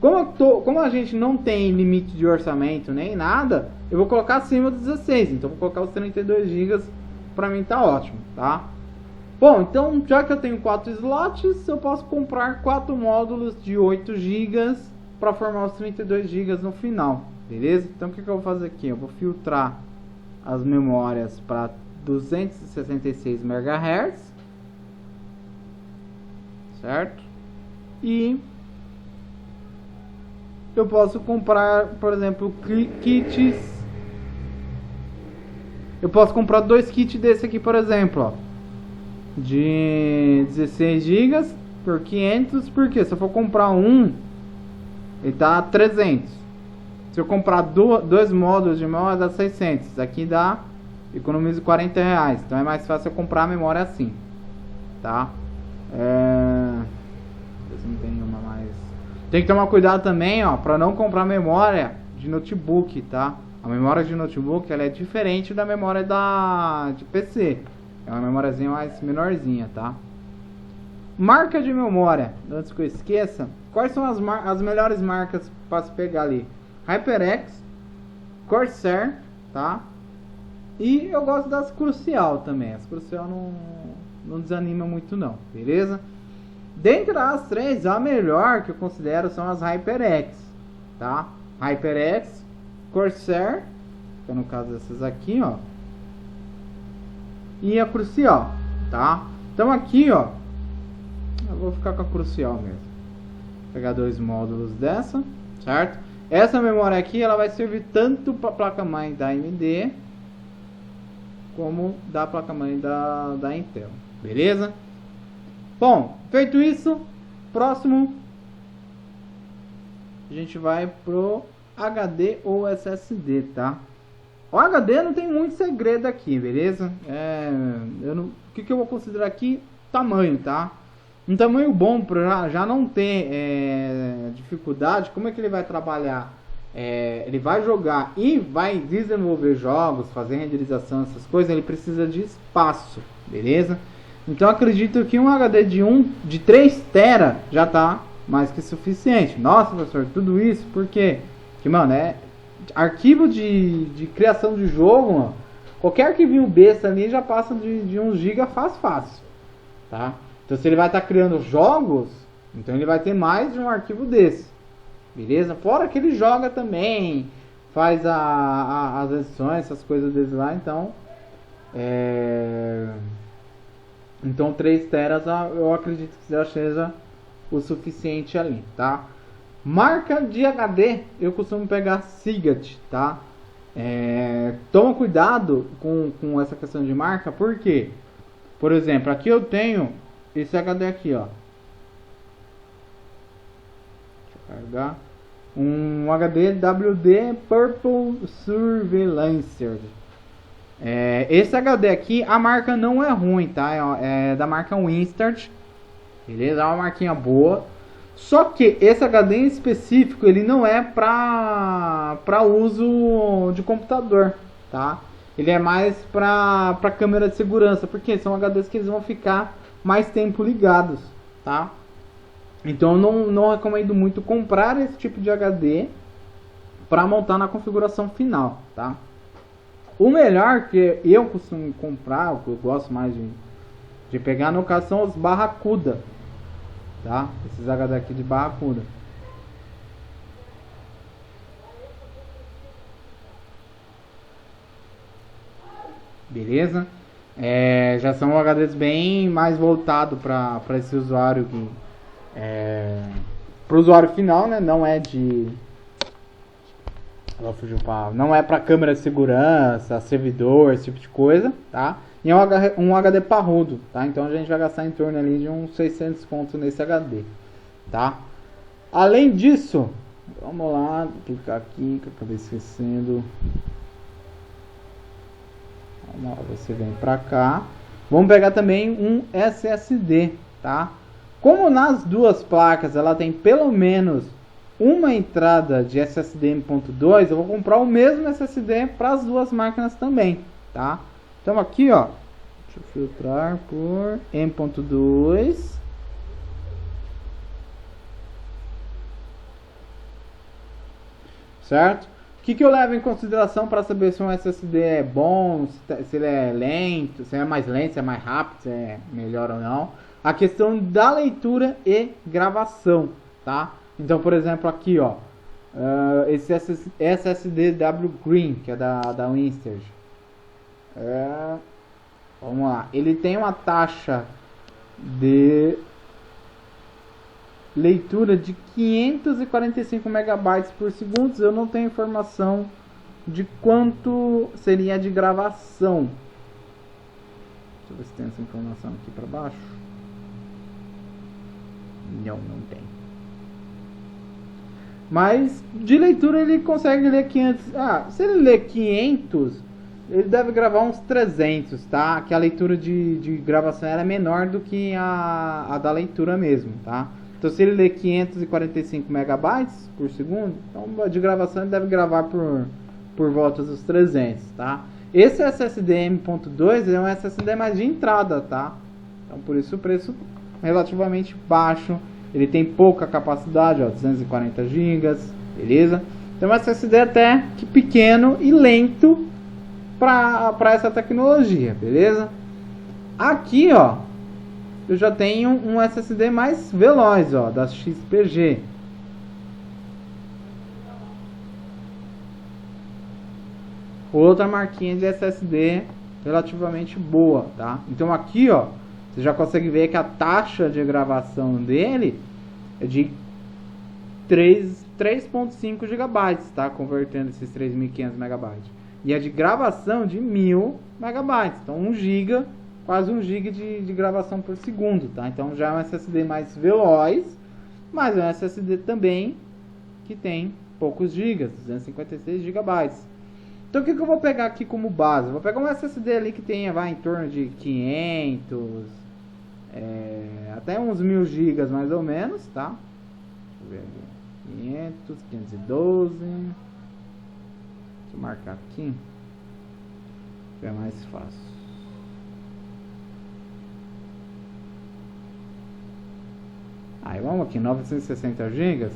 Como a gente não tem limite de orçamento nem nada, eu vou colocar acima dos 16. Então vou colocar os 32 GB, para mim tá ótimo, tá? Bom, então já que eu tenho 4 slots, eu posso comprar 4 módulos de 8 GB para formar os 32 GB no final, beleza? Então o que eu vou fazer aqui? Eu vou filtrar as memórias para 266 MHz, certo? E eu posso comprar, por exemplo, kits. Eu posso comprar 2 kits desse aqui, por exemplo, ó, de 16 GB por 500, porque se eu for comprar um, ele tá 300. Se eu comprar 2 módulos de memória, dá 600. Aqui dá, economizo R$40. Então é mais fácil eu comprar a memória assim, tá? Não tem uma mais. Tem que tomar cuidado também, ó, para não comprar memória de notebook, tá? A memória de notebook, ela é diferente da memória de PC. É uma memóriazinha mais menorzinha, tá? Marca de memória, antes que eu esqueça, quais são as melhores marcas para se pegar ali? HyperX, Corsair, tá? E eu gosto das Crucial também. As Crucial não desanima muito não, beleza? Dentre as 3, a melhor que eu considero são as HyperX, tá? HyperX, Corsair, que é no caso dessas aqui, ó, e a Crucial, tá? Então aqui, ó, eu vou ficar com a Crucial mesmo. Vou pegar 2 módulos dessa, certo? Essa memória aqui, ela vai servir tanto para a placa-mãe da AMD como da placa-mãe da Intel, beleza? Bom, feito isso, próximo a gente vai pro HD ou SSD, tá? O HD não tem muito segredo aqui, beleza? O que eu vou considerar aqui? Tamanho, tá? Um tamanho bom para já não ter dificuldade. Como é que ele vai trabalhar? Ele vai jogar e vai desenvolver jogos, fazer renderização, essas coisas. Ele precisa de espaço, beleza? Então acredito que um HD de 3 TB já tá mais que suficiente. Nossa, professor, tudo isso por quê? Porque, mano, arquivo de criação de jogo, mano, qualquer arquivinho besta ali já passa de 1 GB fácil, tá? Então se ele vai estar criando jogos, então ele vai ter mais de um arquivo desse, beleza? Fora que ele joga também, faz as edições, essas coisas desse lá, então Então 3 teras eu acredito que já seja o suficiente ali, tá? Marca de HD, eu costumo pegar Seagate, tá? Toma cuidado com essa questão de marca, porque, por exemplo, aqui eu tenho esse HD aqui, ó. Deixa eu carregar. Um HD WD Purple Surveillance. Esse HD aqui, a marca não é ruim, tá? É da marca Winstart, beleza? É uma marquinha boa. Só que esse HD em específico, ele não é para uso de computador, tá? Ele é mais para câmera de segurança, porque são HDs que eles vão ficar mais tempo ligados, tá? Então eu não recomendo muito comprar esse tipo de HD para montar na configuração final, tá? O melhor que eu costumo comprar, o que eu gosto mais de pegar no caso são os Barracuda, tá? Esses HD aqui de Barracuda. Beleza? Já são HDs bem mais voltados para esse usuário que para o usuário final, né? Não é de não é para câmera de segurança, servidor, esse tipo de coisa, tá? E é um HD parrudo, tá? Então a gente vai gastar em torno ali de uns 600 conto nesse HD, tá? Além disso, vamos lá, clicar aqui que eu acabei esquecendo. Vamos lá, você vem pra cá. Vamos pegar também um SSD, tá? Como nas duas placas ela tem pelo menos uma entrada de SSD M.2, eu vou comprar o mesmo SSD para as duas máquinas também, tá? Então aqui, ó, deixa eu filtrar por M.2. Certo? O que eu levo em consideração para saber se um SSD é bom, se ele é lento, se é mais lento, se é mais rápido, se é melhor ou não? A questão da leitura e gravação, tá? Então, por exemplo, aqui, ó, esse SSD W Green, que é da Winstart. Vamos lá, ele tem uma taxa de leitura de 545 megabytes por segundo. Eu não tenho informação de quanto seria de gravação. Deixa eu ver se tem essa informação aqui para baixo. Não tem. Mas de leitura ele consegue ler 500. Se ele ler 500, ele deve gravar uns 300, tá? Que a leitura de gravação era menor do que a da leitura mesmo, tá? Então se ele ler 545 megabytes por segundo, então de gravação ele deve gravar por volta dos 300, tá? Esse SSD M.2 é um SSD mais de entrada, tá? Então por isso o preço relativamente baixo. Ele tem pouca capacidade, ó, 240 GB, beleza? Então é um SSD até que pequeno e lento para essa tecnologia, beleza? Aqui, ó, eu já tenho um SSD mais veloz, ó, da XPG. Outra marquinha de SSD relativamente boa, tá? Então aqui, ó, você já consegue ver que a taxa de gravação dele é de 3.5 GB, tá? Convertendo esses 3.500 MB. E a de gravação de 1.000 MB. Então 1 GB, quase 1 GB de gravação por segundo, tá? Então já é um SSD mais veloz, mas é um SSD também que tem poucos gigas, 256 GB. Então o que eu vou pegar aqui como base? Eu vou pegar um SSD ali que tenha, vai, em torno de 500... até uns 1.000 GB mais ou menos, tá? Deixa eu ver aqui. 500, 512. Deixa eu marcar aqui, que é mais fácil. Aí vamos aqui, 960 GB.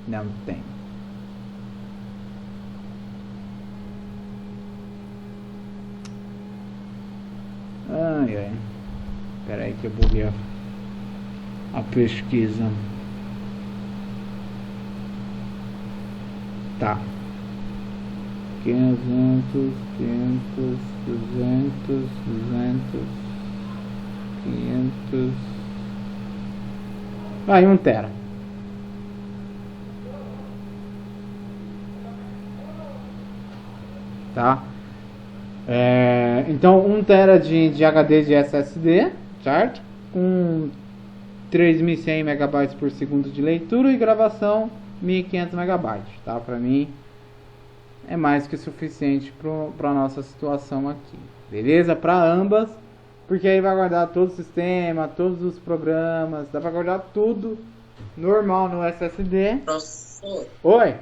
Não tem. Ai. Espera aí que eu buguei a pesquisa. Tá. 500, 500, 200, 500. Aí 1 tera. Tá? Então 1 tera de HD de SSD, certo? Com 3.100 megabytes por segundo de leitura e gravação 1.500 megabytes, tá? Pra mim é mais que suficiente para nossa situação aqui, beleza? Para ambas, porque aí vai guardar todo o sistema, todos os programas, dá para guardar tudo normal no SSD. Professor, Oi,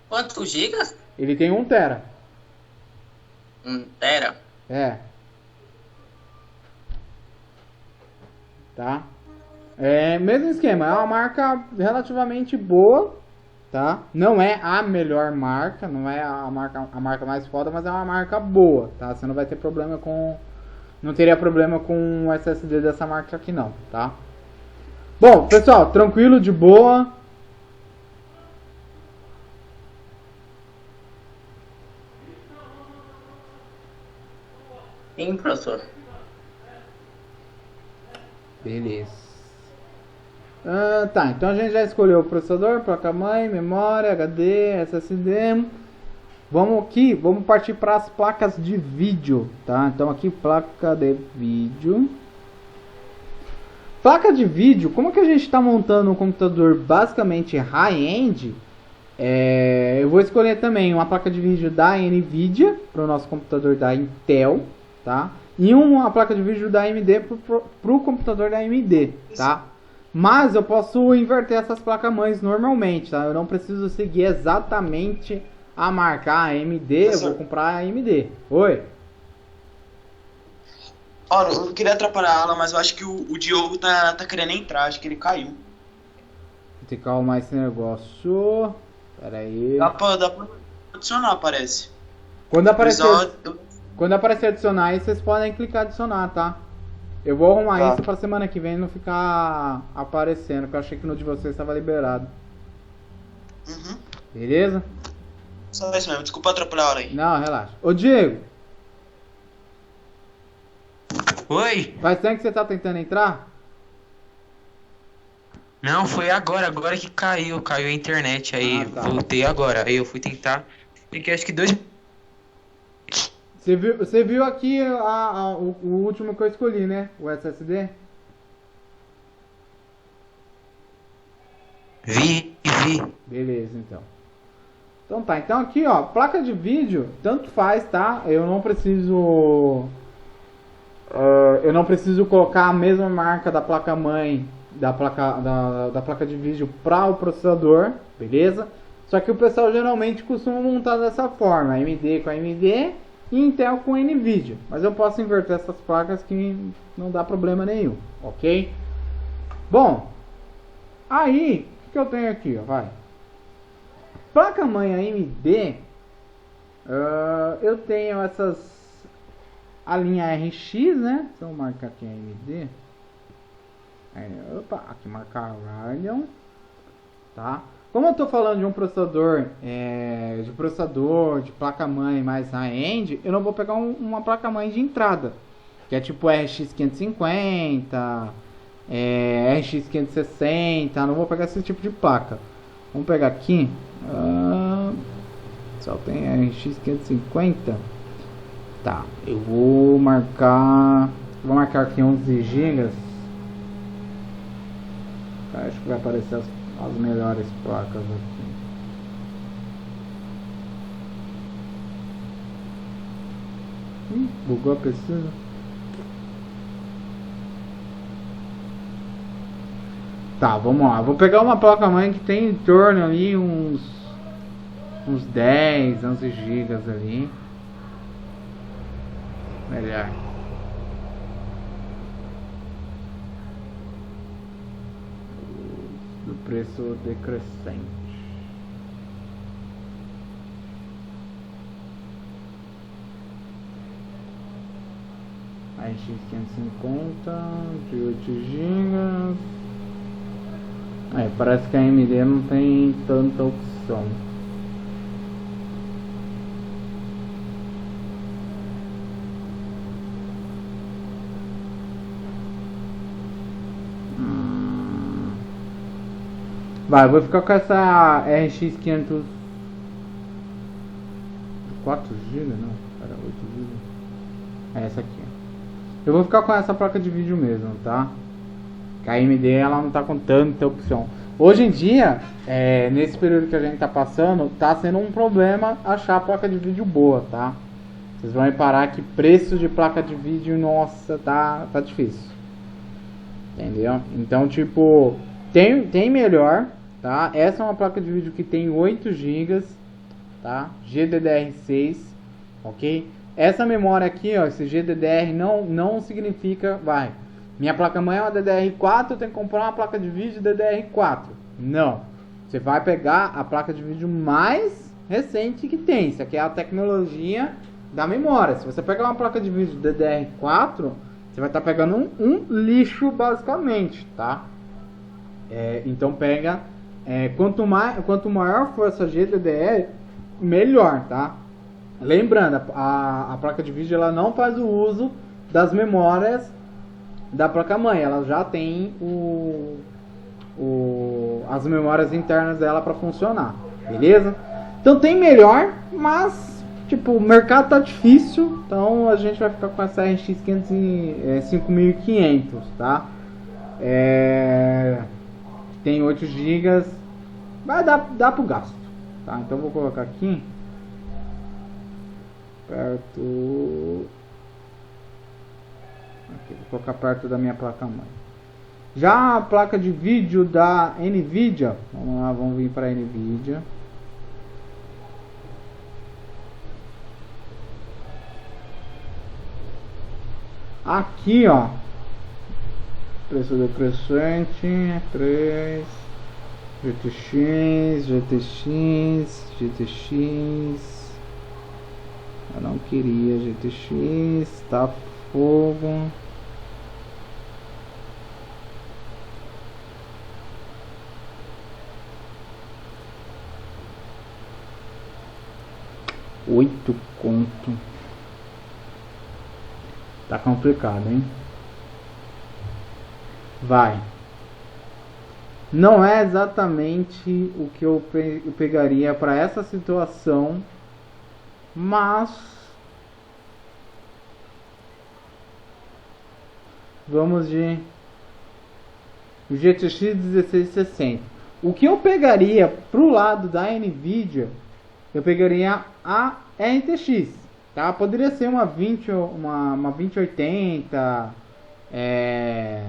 quantos gigas? ele tem 1 tera. 1 tera? É. Tá? Mesmo esquema, é uma marca relativamente boa, tá? Não é a melhor marca, não é a marca mais foda, mas é uma marca boa, tá? Você não vai ter problema com... Não teria problema com o SSD dessa marca aqui não, tá? Bom, pessoal, tranquilo, de boa. Sim, professor. Beleza. Tá, então a gente já escolheu o processador, placa-mãe, memória, HD, SSD. Vamos partir para as placas de vídeo, tá? Então aqui placa de vídeo. Placa de vídeo, como que a gente está montando um computador basicamente high-end? Eu vou escolher também uma placa de vídeo da Nvidia para o nosso computador da Intel, tá? E uma placa de vídeo da AMD para o computador da AMD, tá? Mas eu posso inverter essas placas-mães normalmente, tá? Eu não preciso seguir exatamente a marca. AMD, eu vou comprar a AMD. Oi? Olha, eu não queria atrapalhar a aula, mas eu acho que o Diogo tá querendo entrar, acho que ele caiu. Vou ter que calmar esse negócio. Pera aí. Dá pra adicionar, parece. Quando aparecer adicionar aí, vocês podem clicar adicionar, tá? Eu vou arrumar isso pra semana que vem não ficar aparecendo, porque eu achei que no de vocês estava liberado. Uhum. Beleza? Só isso mesmo, desculpa atrapalhar a hora aí. Não, relaxa. Ô Diego, Oi? faz tempo que você tá tentando entrar? Não, foi agora que caiu a internet aí, Tá. voltei agora, aí eu fui tentar, fiquei acho que 2... Você viu aqui o último que eu escolhi, né? O SSD? Vi. Beleza, então. Então tá, então aqui ó, placa de vídeo, tanto faz, tá? Eu não preciso colocar a mesma marca da placa-mãe da placa de vídeo para o processador, beleza? Só que o pessoal geralmente costuma montar dessa forma, AMD com AMD e Intel com Nvidia. Mas eu posso inverter essas placas que não dá problema nenhum, ok? Bom, aí, o que eu tenho aqui, ó, vai. Placa-mãe AMD, eu tenho a linha RX, né? Então marcar aqui AMD. Opa, aqui marcar Radeon, tá? Como eu tô falando de um processador, de placa-mãe mais high-end, eu não vou pegar uma placa-mãe de entrada, que é tipo RX 550, RX 560, não vou pegar esse tipo de placa. Vamos pegar aqui, só tem RX 550, tá? Eu vou marcar aqui 11 GB. Acho que vai aparecer as melhores placas aqui. Bugou a pesquisa. Tá, vamos lá. Vou pegar uma placa-mãe que tem em torno ali uns 10, 11 GB ali. Melhor. Do preço decrescente. RX 550 de 8 GB. Parece que a AMD não tem tanta opção. som. Vai, eu vou ficar com essa RX 500 4GB, não, era 8GB. É essa aqui. Eu vou ficar com essa placa de vídeo mesmo, tá? Que a AMD ela não tá com tanta opção. Hoje em dia, nesse período que a gente tá passando, tá sendo um problema achar a placa de vídeo boa, tá? Vocês vão reparar que preço de placa de vídeo, nossa, tá difícil. Entendeu? Então, tipo, tem melhor, tá? Essa é uma placa de vídeo que tem 8 GB, tá? GDDR6, ok? Essa memória aqui, ó, esse GDDR não significa, minha placa-mãe é uma DDR4, eu tenho que comprar uma placa de vídeo DDR4. Não. Você vai pegar a placa de vídeo mais recente que tem. Isso aqui é a tecnologia da memória. Se você pegar uma placa de vídeo DDR4, você vai estar pegando um lixo, basicamente, tá? Então pega... quanto maior for essa GDDR, melhor, tá? Lembrando, a placa de vídeo ela não faz o uso das memórias da placa-mãe. Ela já tem as memórias internas dela para funcionar, beleza? Então tem melhor, mas tipo, o mercado tá difícil, então a gente vai ficar com essa RX 5500, tá? Tem 8 GB, vai dar pro gasto, tá? Então vou colocar aqui perto, aqui, vou colocar perto da minha placa-mãe. Já a placa de vídeo da Nvidia, vamos lá, vamos vir para a Nvidia. Aqui, ó, preço decrescente, 3, GTX, eu não queria GTX, tá fogo. R$8 conto. Tá complicado, hein? Vai. Não é exatamente o que eu pegaria para essa situação, mas vamos de GTX 1660. O que eu pegaria pro lado da Nvidia, eu pegaria a RTX, tá? Poderia ser uma 2080,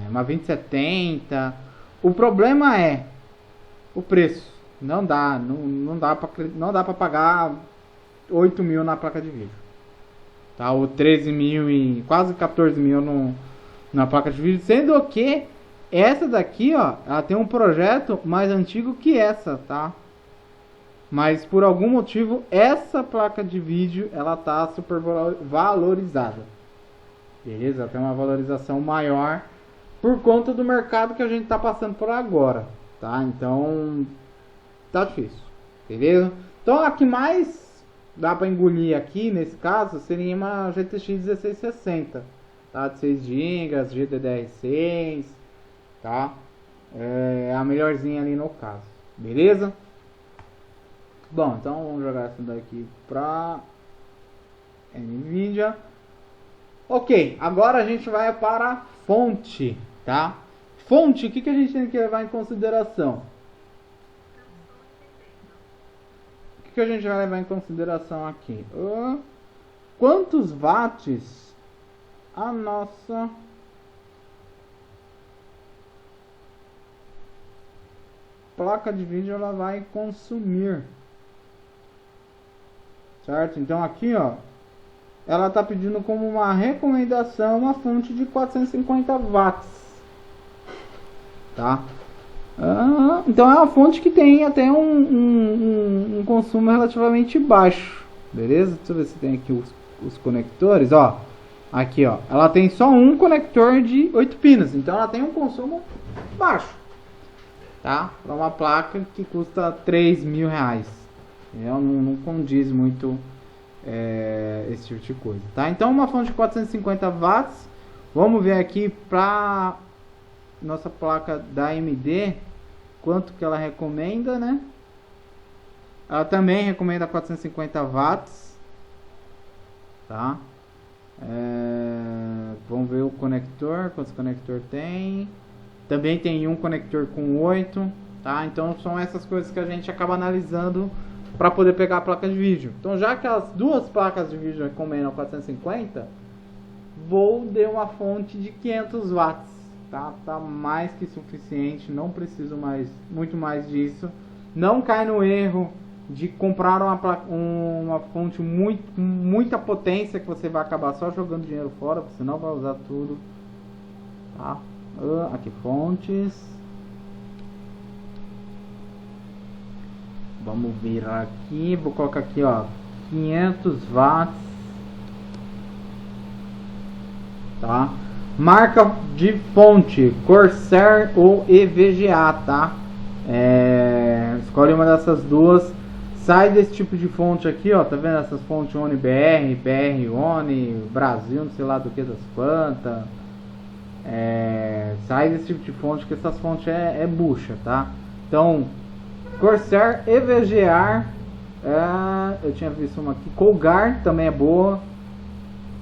uma 2070. O problema é o preço. Não dá para pagar 8 mil na placa de vídeo, tá? Ou 13 mil e quase 14 mil na placa de vídeo, sendo que essa daqui, ó, ela tem um projeto mais antigo que essa, tá? Mas por algum motivo essa placa de vídeo ela tá super valorizada, beleza? Tem uma valorização maior por conta do mercado que a gente tá passando por agora, tá? Então tá difícil, beleza? Então a que mais dá para engolir aqui nesse caso seria uma GTX 1660, tá? De 6 GB, GDDR6, tá? É a melhorzinha ali no caso, beleza? Bom, então vamos jogar essa daqui pra Nvidia. Ok, agora a gente vai para a fonte, tá? Fonte, o que a gente tem que levar em consideração? O que a gente vai levar em consideração aqui? Quantos watts a nossa placa de vídeo ela vai consumir? Certo? Então aqui, ó, ela tá pedindo como uma recomendação uma fonte de 450 watts, tá? Então é uma fonte que tem até um consumo relativamente baixo, beleza? Deixa eu ver se tem aqui os conectores, ó. Aqui, ó, ela tem só um conector de 8 pinos, então ela tem um consumo baixo. tá? Para uma placa que custa 3 mil reais. Não condiz muito esse tipo de coisa, tá? Então uma fonte de 450 watts. Vamos ver aqui para nossa placa da AMD quanto que ela recomenda, né? Ela também recomenda 450 watts, tá? Vamos ver o conector, quantos conector tem. Também tem um conector com 8, tá? Então são essas coisas que a gente acaba analisando para poder pegar a placa de vídeo. Então já que as duas placas de vídeo recomendam 450, vou de uma fonte de 500 watts, tá? Tá mais que suficiente, não preciso muito mais disso. Não cai no erro de comprar uma fonte com muita potência, que você vai acabar só jogando dinheiro fora, você não vai usar tudo, tá? Aqui, fontes. Vamos virar aqui, vou colocar aqui, ó, 500 watts, tá? Marca de fonte, Corsair ou EVGA, tá? Escolhe uma dessas duas. Sai desse tipo de fonte aqui, ó, tá vendo essas fontes ONI BR, BR ONI, Brasil, não sei lá do que das quantas. Sai desse tipo de fonte, que essas fontes é bucha, tá? Então, Corsair, EVGA, eu tinha visto uma aqui, Colgar também é boa,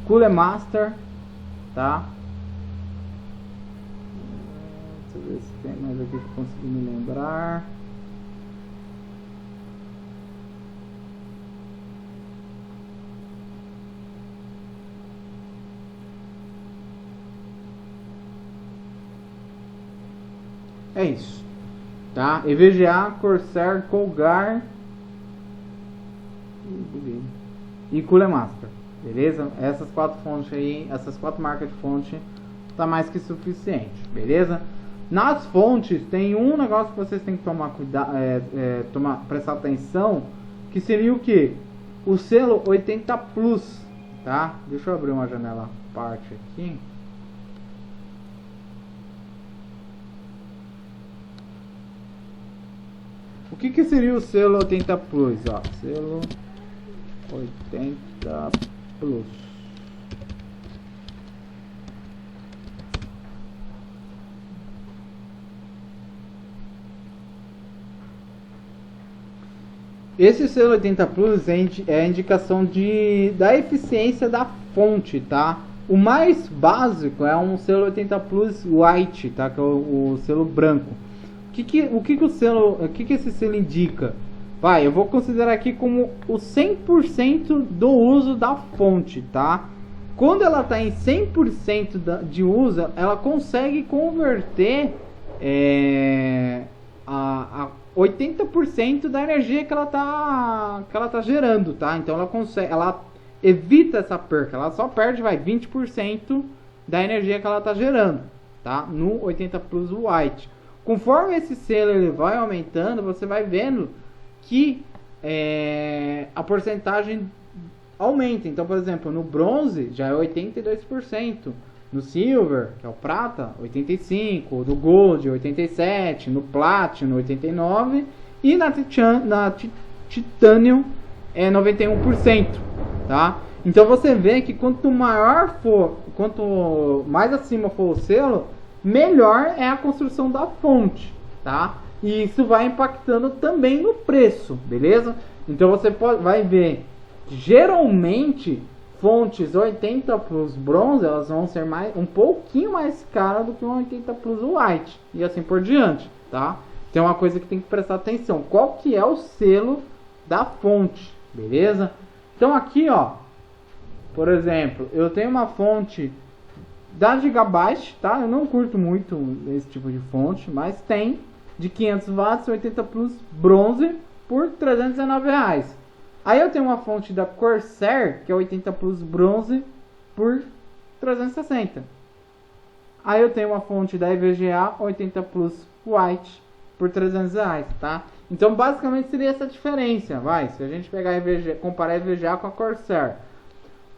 Cooler Master, tá? Deixa eu ver se tem mais aqui que eu consegui me lembrar. É isso, tá? EVGA, Corsair, Colgar e Cooler Master, beleza? Essas quatro fontes aí, essas quatro marcas de fonte tá mais que suficiente, beleza? Nas fontes tem um negócio que vocês têm que tomar cuidado, prestar atenção, que seria o que? O selo 80 Plus, tá? Deixa eu abrir uma janela à parte aqui. O que seria o selo 80 Plus? Ó, selo 80 Plus. Esse selo 80 Plus é a indicação da eficiência da fonte, tá? O mais básico é um selo 80 Plus White, tá? Que é o selo branco. O que esse selo indica? Eu vou considerar aqui como o 100% do uso da fonte, tá? Quando ela está em 100% de uso, ela consegue converter a 80% da energia que ela tá gerando, tá? Então ela evita essa perca, ela só perde 20% da energia que ela tá gerando, tá? No 80 Plus White. Conforme esse selo ele vai aumentando, você vai vendo que a porcentagem aumenta. Então, por exemplo, no bronze já é 82%, no silver, que é o prata, 85%, no gold 87%, no platinum 89% e na titânio é 91%, tá? Então você vê que quanto mais acima for o selo, melhor é a construção da fonte, tá? E isso vai impactando também no preço, beleza? Então você vai ver, geralmente fontes 80 Plus bronze, elas vão ser um pouquinho mais caras do que um 80 Plus white e assim por diante, tá? Então é uma coisa que tem que prestar atenção, qual que é o selo da fonte, beleza? Então aqui, ó, por exemplo, eu tenho uma fonte da Gigabyte, tá? Eu não curto muito esse tipo de fonte, mas tem de 500 watts 80 Plus bronze por R$319. Aí eu tenho uma fonte da Corsair, que é 80 Plus bronze por 360. Aí eu tenho uma fonte da EVGA 80 Plus white por R$300, tá? Então basicamente seria essa diferença, se a gente pegar comparar a EVGA com a Corsair.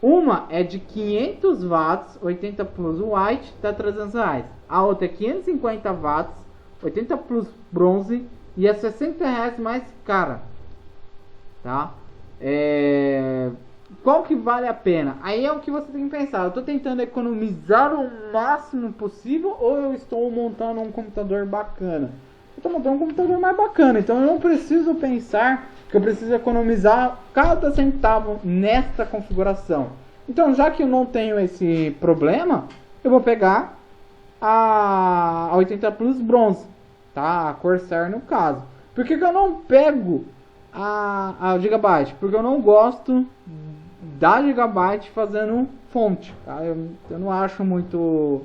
Uma é de 500 watts, 80 Plus White, tá R$300. A outra é 550 watts, 80 Plus bronze e é R$60 mais cara, tá? Qual que vale a pena? Aí é o que você tem que pensar. Eu estou tentando economizar o máximo possível ou eu estou montando um computador bacana? Eu estou montando um computador mais bacana, então eu não preciso pensar que eu preciso economizar cada centavo nesta configuração. Então, já que eu não tenho esse problema, eu vou pegar a 80 Plus bronze, tá? A Corsair no caso. Por que eu não pego a Gigabyte? Porque eu não gosto da Gigabyte fazendo fonte, tá? Eu não acho muito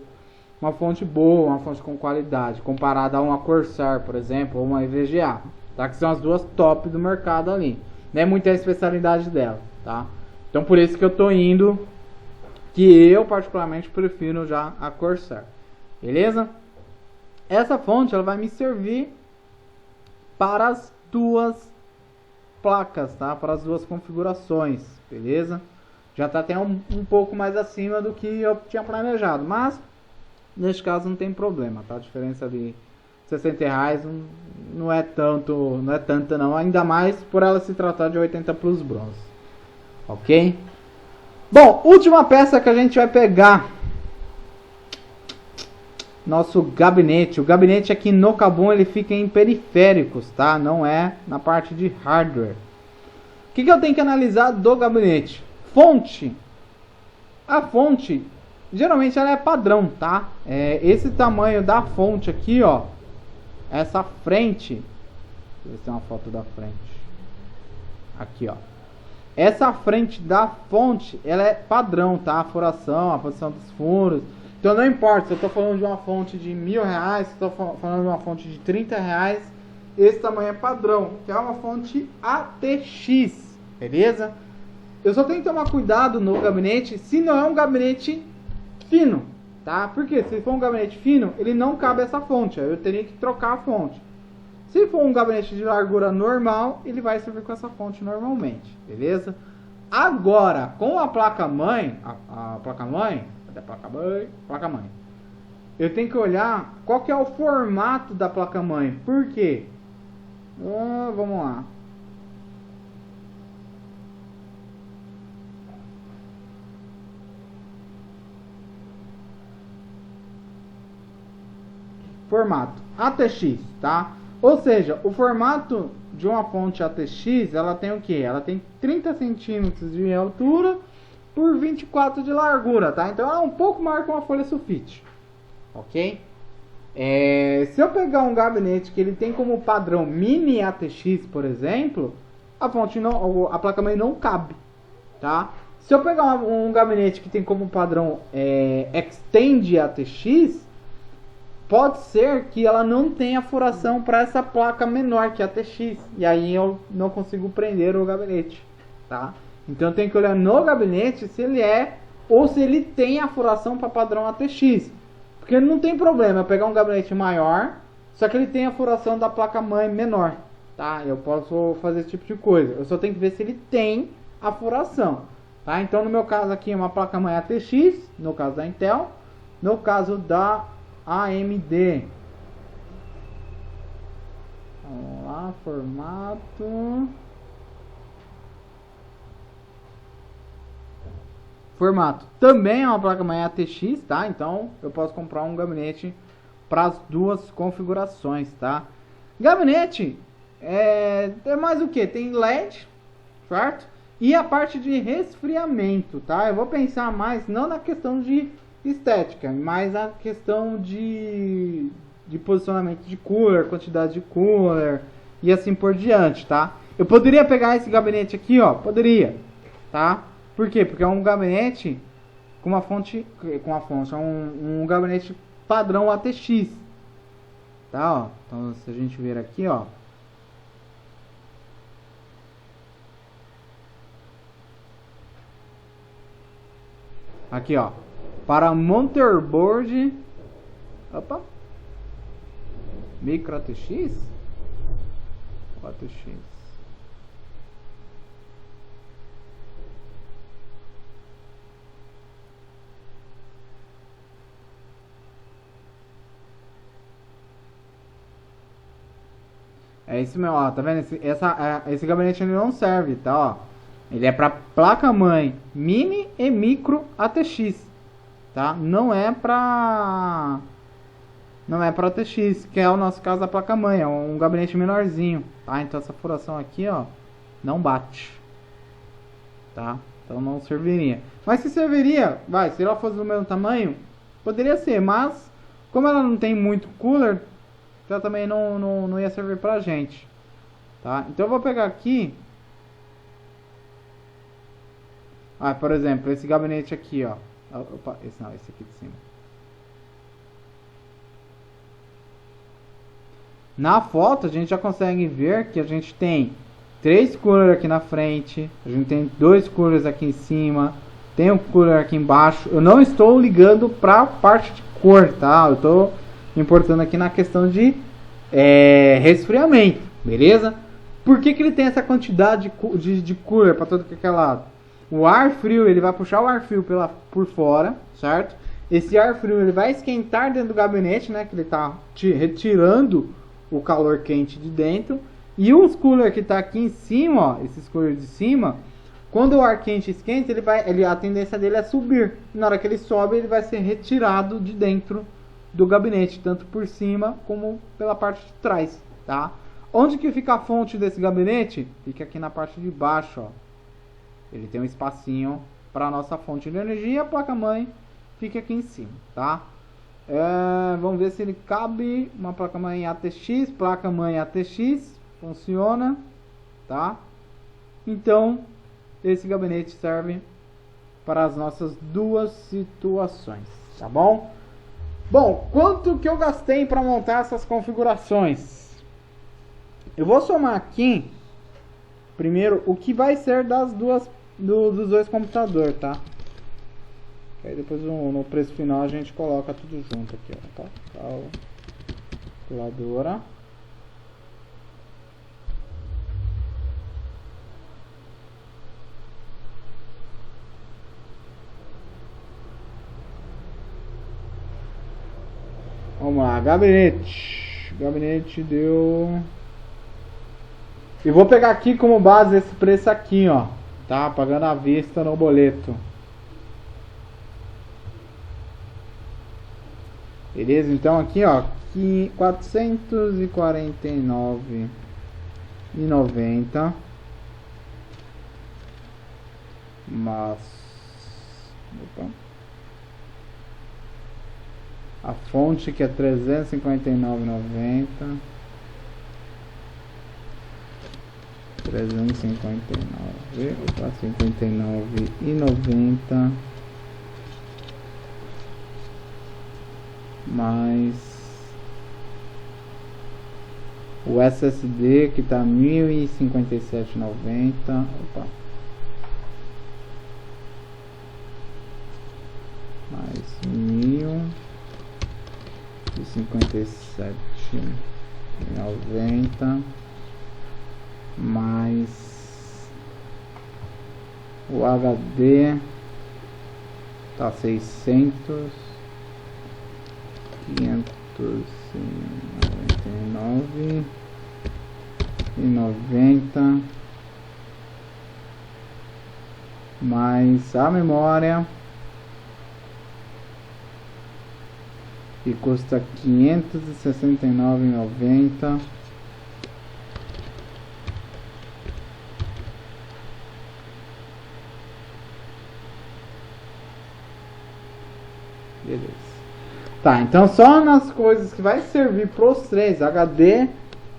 uma fonte boa, uma fonte com qualidade, comparada a uma Corsair, por exemplo, ou uma EVGA, tá? Que são as duas top do mercado ali. Não é muita a especialidade dela, tá? Então por isso que eu tô indo, que eu particularmente prefiro já a Corsair, beleza? Essa fonte ela vai me servir para as duas placas, tá? Para as duas configurações, beleza? Já tá até um pouco mais acima do que eu tinha planejado, mas neste caso não tem problema, tá? A diferença de R$60 não é tanta não, ainda mais por ela se tratar de 80 Plus bronze, ok? Bom, última peça que a gente vai pegar, nosso gabinete. O gabinete aqui no Kabum ele fica em periféricos, tá? Não é na parte de hardware. O que eu tenho que analisar do gabinete? Fonte. A fonte geralmente ela é padrão, tá? Esse tamanho da fonte aqui, ó, essa frente, deixa eu ver se tem uma foto da frente aqui, ó. Essa frente da fonte ela é padrão, tá? A furação, a posição dos furos. Então não importa se eu estou falando de uma fonte de R$1.000, se eu estou falando de uma fonte de R$30, esse tamanho é padrão, que é uma fonte ATX, beleza? Eu só tenho que tomar cuidado no gabinete se não é um gabinete fino, tá? Porque se for um gabinete fino, ele não cabe essa fonte, eu teria que trocar a fonte. Se for um gabinete de largura normal, ele vai servir com essa fonte normalmente, beleza? Agora, com a placa-mãe, placa-mãe, eu tenho que olhar qual que é o formato da placa-mãe. Por quê? Vamos lá. Formato ATX, tá? Ou seja, o formato de uma fonte ATX, ela tem o que? Ela tem 30 centímetros de altura por 24 de largura, tá? Então ela é um pouco maior que uma folha sulfite, ok? Se eu pegar um gabinete que ele tem como padrão mini ATX, por exemplo, a placa-mãe não cabe, tá? Se eu pegar um gabinete que tem como padrão Extend ATX, pode ser que ela não tenha furação para essa placa menor que a ATX, e aí eu não consigo prender o gabinete, tá? Então eu tenho que olhar no gabinete se ele ou se ele tem a furação para padrão ATX. Porque não tem problema eu pegar um gabinete maior, só que ele tem a furação da placa-mãe menor, tá? Eu posso fazer esse tipo de coisa. Eu só tenho que ver se ele tem a furação, tá? Então no meu caso aqui é uma placa-mãe ATX, no caso da Intel, no caso da AMD. Vamos lá, formato. Formato também é uma placa-mãe ATX, tá? Então eu posso comprar um gabinete para as duas configurações, tá? Gabinete é mais o que? Tem LED, certo? E a parte de resfriamento, tá? Eu vou pensar mais não na questão de estética, mas a questão de posicionamento de cooler, quantidade de cooler e assim por diante, tá? Eu poderia pegar esse gabinete aqui, ó, poderia, tá? Por quê? Porque é um gabinete com uma fonte, é um gabinete padrão ATX, tá? Ó, então se a gente ver aqui, ó, aqui, ó, para motherboard, opa, micro ATX, ATX. É isso mesmo, ó, tá vendo? Esse gabinete ele não serve, tá, ó. Ele é pra placa-mãe mini e micro ATX, tá? Não é pra ATX, que é o nosso caso da placa-mãe, é um gabinete menorzinho, tá? Então essa furação aqui, ó, não bate, tá? Então não serviria. Mas se serviria, se ela fosse do mesmo tamanho, poderia ser, mas como ela não tem muito cooler, ela também não ia servir pra gente, tá? Então eu vou pegar aqui, por exemplo, esse gabinete aqui, ó. Opa, esse aqui de cima. Na foto a gente já consegue ver que a gente tem 3 coolers aqui na frente, a gente tem 2 coolers aqui em cima, tem um cooler aqui embaixo. Eu não estou ligando para a parte de cor, tá? Eu estou importando aqui na questão de resfriamento, beleza? Por que ele tem essa quantidade de cooler para todo aquele lado? O ar frio, ele vai puxar o ar frio por fora, certo? Esse ar frio, ele vai esquentar dentro do gabinete, né? Que ele está retirando o calor quente de dentro. E os coolers que está aqui em cima, ó, esses coolers de cima, quando o ar quente esquenta, a tendência dele é subir. Na hora que ele sobe, ele vai ser retirado de dentro do gabinete, tanto por cima como pela parte de trás, tá? Onde que fica a fonte desse gabinete? Fica aqui na parte de baixo, ó. Ele tem um espacinho para a nossa fonte de energia. A placa-mãe fica aqui em cima, tá? Vamos ver se ele cabe. Uma placa-mãe ATX. Placa-mãe ATX. Funciona, tá? Então, esse gabinete serve para as nossas duas situações, tá bom? Bom, quanto que eu gastei para montar essas configurações? Eu vou somar aqui primeiro o que vai ser dos dois computadores, tá? Aí depois no preço final a gente coloca tudo junto aqui, ó, tá? Calculadora. Vamos lá, gabinete deu... E vou pegar aqui como base esse preço aqui, ó, tá? Pagando à vista no boleto. Beleza? Então aqui, ó, R$ 449,90. Mas... Opa. A fonte que é R$ 359,90. 59,90 mais o SSD que tá 1.057,90. Opa. Mais 1.057,90 mais o HD tá 599,90 mais a memória que custa 569,90. Beleza. Tá, então só nas coisas que vai servir pros três, HD,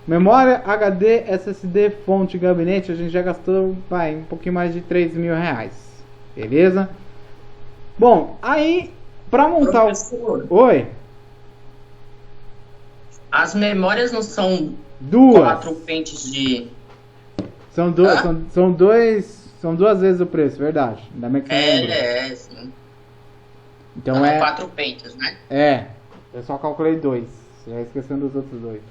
memória, HD, SSD, fonte, gabinete, a gente já gastou, um pouquinho mais de R$3.000. Beleza? Bom, aí, pra montar Professor, Oi? as memórias não são Duas. 4 pentes de... São duas vezes o preço, verdade. Ainda bem que você lembrou. Sim. Então Não, é 4 pentes, né? eu só calculei 2. Você já esquecendo dos outros 2.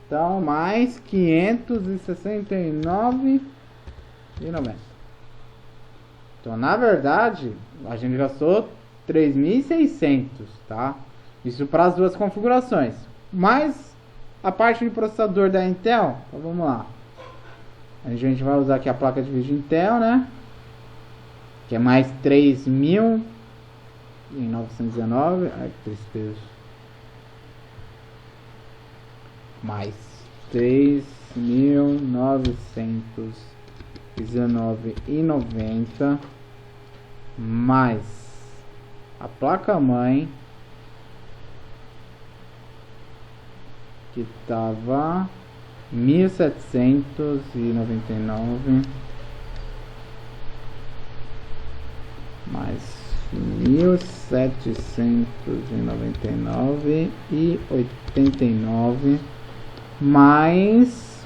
Então, mais 569,90. Então, na verdade, a gente gastou 3.600, tá? Isso para as duas configurações. Mas a parte de processador da Intel, então vamos lá. A gente vai usar aqui a placa de vídeo Intel, né? Que é mais 3.919. Ai, que tristeza. Mais 3.919,90 mais a placa-mãe, que tava 1.799 mais 1.799,89 mais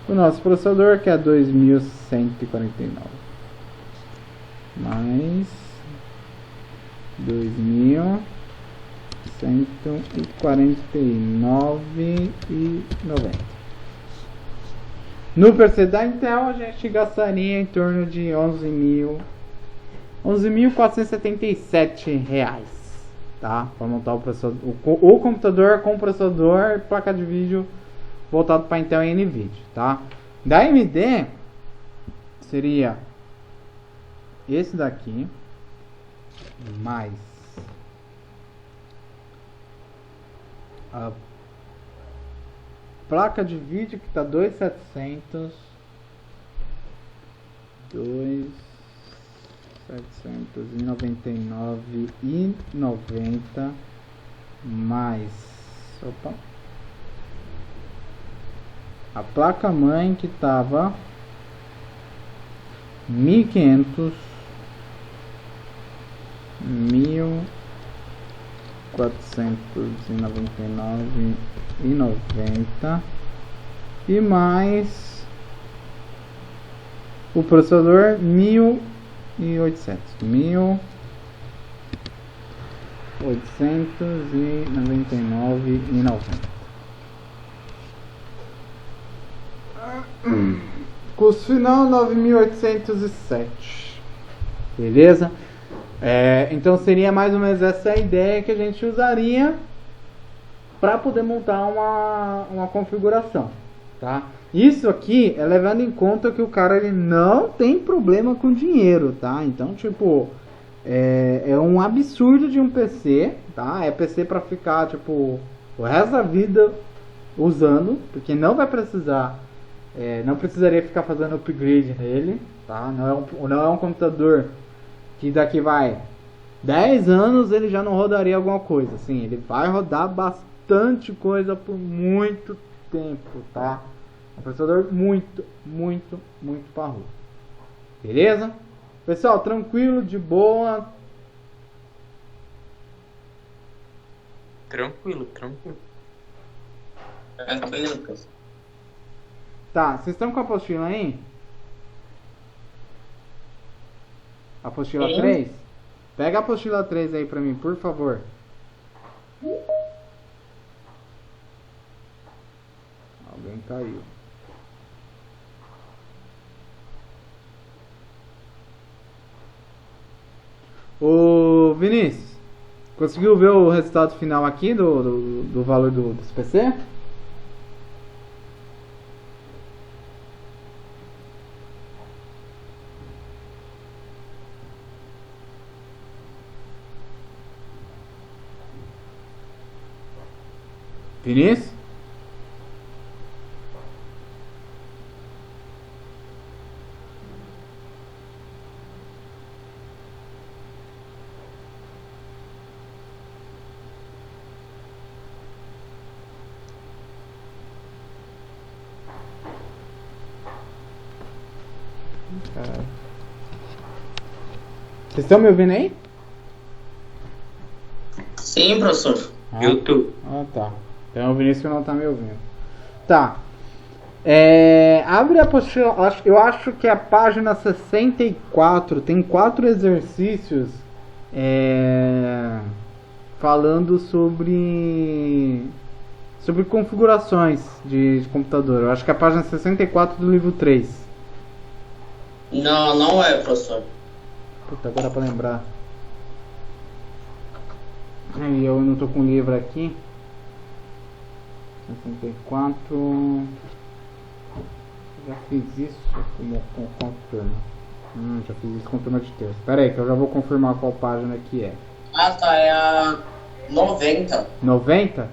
o nosso processador, que é 2.149 mais 2.149,90. No PC da Intel a gente gastaria em torno de 11.477 reais, tá? Para montar o processador, o computador com processador e placa de vídeo voltado para Intel e Nvidia, tá? Da AMD seria esse daqui mais a placa de vídeo, que tá 2.700, 2.799,90 mais a placa mãe, que tava 1.500, 1.499,90 e mais o processador 1.800, 1.899,90. Custo final 9.807. Beleza? Então seria mais ou menos essa ideia que a gente usaria para poder montar uma configuração, tá? Isso aqui é levando em conta que o cara ele não tem problema com dinheiro, tá? Então, tipo, é um absurdo de um PC, tá? É PC para ficar, tipo, o resto da vida usando, porque não vai precisar, não precisaria ficar fazendo upgrade nele, tá? Não é um computador que daqui vai 10 anos ele já não rodaria alguma coisa. Sim, ele vai rodar bastante coisa por muito tempo, tá? Um processador muito parrudo. Beleza? Pessoal, tranquilo, de boa. Tranquilo. Tranquilo. Tá, vocês estão com a apostila aí? Apostila Sim. 3? Pega a apostila 3 aí pra mim, por favor. Alguém caiu. Ô Vinícius, conseguiu ver o resultado final aqui do valor do PC? Vinícius? Caralho. Vocês estão me ouvindo aí? Sim, professor. Eu tô. Ah, tá. Então o Vinícius não tá me ouvindo. Tá. Abre a apostila. Eu acho que a página 64 tem 4 exercícios falando sobre configurações de computador. Eu acho que é a página 64 do livro 3. Não, não é, professor. Puta, agora pra lembrar. Aí eu não tô com o livro aqui. 64. Já fiz isso com turma. Já fiz isso com turma de terça. Pera aí que eu já vou confirmar qual página que é. Ah, tá, é a 90. 90?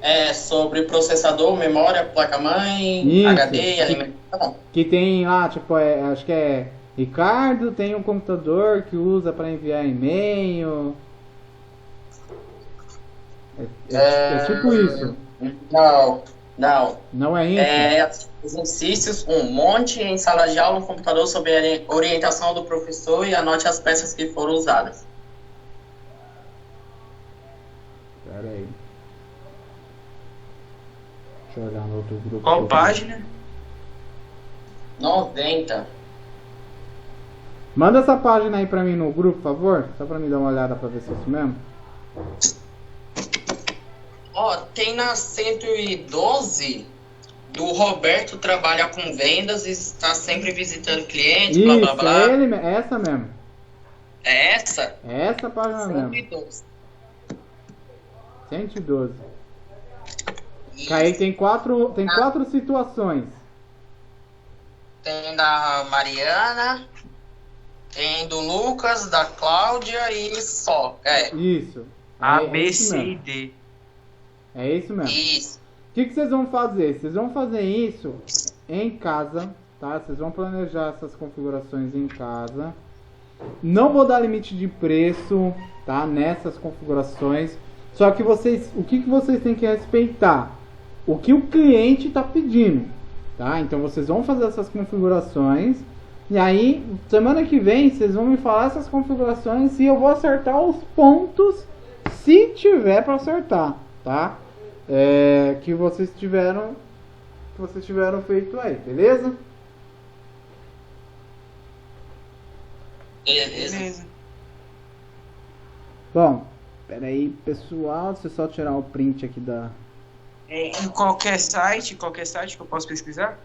É sobre processador, memória, placa-mãe, Isso. HD e alimentação. Que tem lá, tipo, acho que é Ricardo tem um computador que usa para enviar e-mail. É tipo isso. Não. Não é isso? É exercícios, monte em sala de aula, um computador sob a orientação do professor e anote as peças que foram usadas. Pera aí. Deixa eu olhar no outro grupo. Qual página? 90. Manda essa página aí pra mim no grupo, por favor. Só pra mim dar uma olhada pra ver se é isso mesmo. Ó, tem na 112 do Roberto, trabalha com vendas e está sempre visitando clientes, blá blá Isso, blá. é essa mesmo. É essa? É essa página mesmo. 112. 112. Que aí tem quatro situações. Tem da Mariana, tem do Lucas, da Cláudia e só. Isso. A, É B, isso C e mesmo. D. É isso mesmo. Isso. O que vocês vão fazer? Vocês vão fazer isso em casa, tá? Vocês vão planejar essas configurações em casa. Não vou dar limite de preço, tá? Nessas configurações. Só que o que vocês têm que respeitar? O que o cliente está pedindo, tá? Então vocês vão fazer essas configurações. E aí, semana que vem, vocês vão me falar essas configurações e eu vou acertar os pontos, se tiver para acertar, tá? Que vocês tiveram feito aí, beleza? Beleza. Bom, peraí, pessoal, deixa eu só tirar o print aqui da... Em qualquer site que eu posso pesquisar?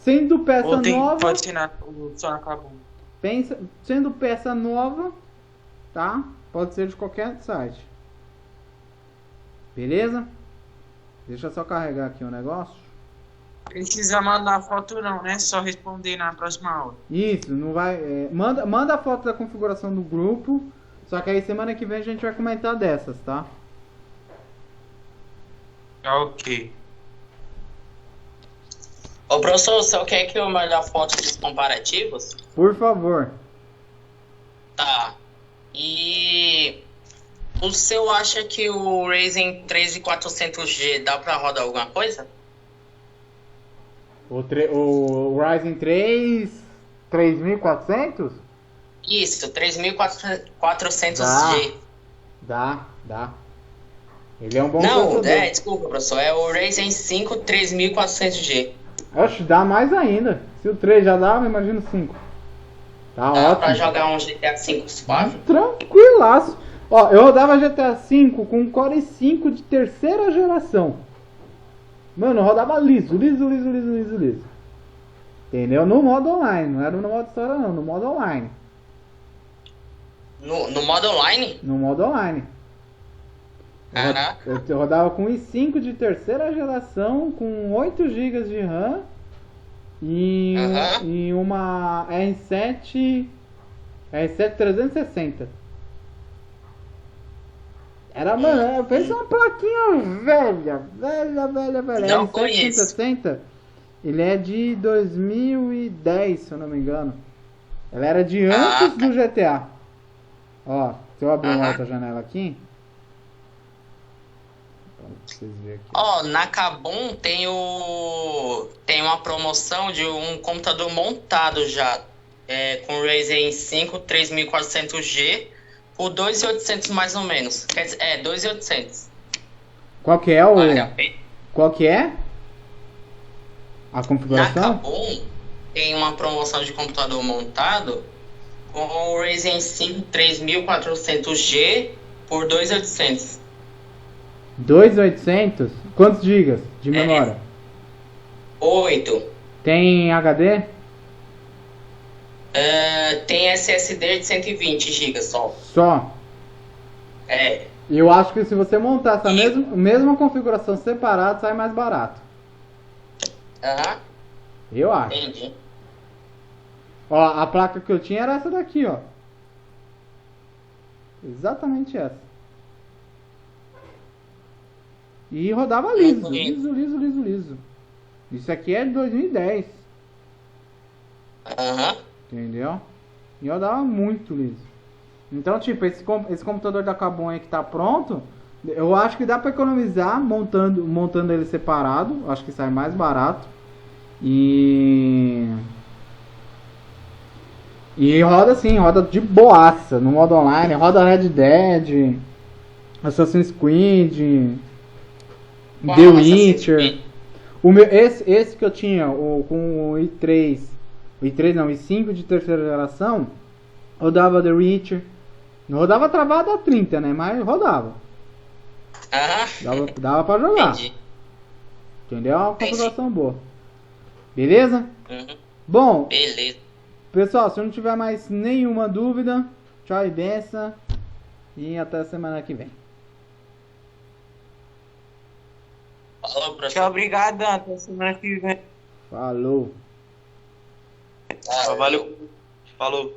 Sendo peça Ou nova, pode ser só na Kabum? sendo peça nova, tá? Pode ser de qualquer site. Beleza? Deixa eu só carregar aqui o negócio. Precisa mandar foto não, né? Só responder na próxima aula. Isso, não vai. Manda a foto da configuração do grupo. Só que aí semana que vem a gente vai comentar dessas, tá? Ok. Ô professor, o senhor quer que eu mande a foto dos comparativos? Por favor. Tá. E o senhor acha que o Ryzen 3400G dá pra rodar alguma coisa? O Ryzen 3 3400? Isso, 3400G. Dá. Ele é um bom Não, processador. desculpa, professor. É o Ryzen 5 3400G. Oxe, dá mais ainda. Se o 3 já dá, imagina o 5. Tá Dá ótimo. pra jogar um GTA 5 suave? Tranquilaço. Ó, eu rodava GTA V com um Core i5 de terceira geração. Mano, eu rodava liso. Entendeu? No modo online. Não era no modo história não, no modo online. No modo online? No modo online. Caraca. Eu rodava com i5 de terceira geração, com 8 GB de RAM e, Aham. e uma R7 360. Mano, fez uma plaquinha velha. Não R7 conheço. 360, ele é de 2010, se eu não me engano. Ela era de antes do GTA. Ó, se eu abrir uma Aham. outra janela aqui, pra vocês verem aqui. Ó, na Kabum tem uma promoção de um computador montado já, com Ryzen 5 3400G por 2.800 mais ou menos. Quer dizer, 2.800. Qual que é Vale a pena. Qual que é? A Na configuração? Kabum tem uma promoção de computador montado com o Ryzen 5 3400G por 2.800. 2.800? Quantos gigas de memória? 8. Tem HD? Tem SSD de 120 GB só. Só? É. Eu acho que se você montar essa mesma configuração separada, sai mais barato. Aham, Eu acho. entendi. Ó, a placa que eu tinha era essa daqui, ó. Exatamente essa. E rodava liso, liso. Isso aqui é de 2010, Aham. entendeu? E rodava muito liso. Então, tipo, esse computador da Kabum aí que tá pronto, eu acho que dá pra economizar montando ele separado. Acho que sai mais barato. E roda assim, roda de boaça no modo online, roda Red Dead, Assassin's Creed, Qual The Assassin's Witcher. Creed? Esse que eu tinha, com o i3, não, o i5 de terceira geração, rodava The Witcher. Não rodava travado a 30, né? Mas rodava. Aham. Dava pra jogar. Entendi. Entendeu? É uma Entendi. configuração boa. Beleza? Uhum. Bom, Beleza. pessoal, se não tiver mais nenhuma dúvida, tchau e benção. E até a semana que vem. Falou, professor. Tchau, obrigado. Até semana que vem. Falou. Valeu. Falou.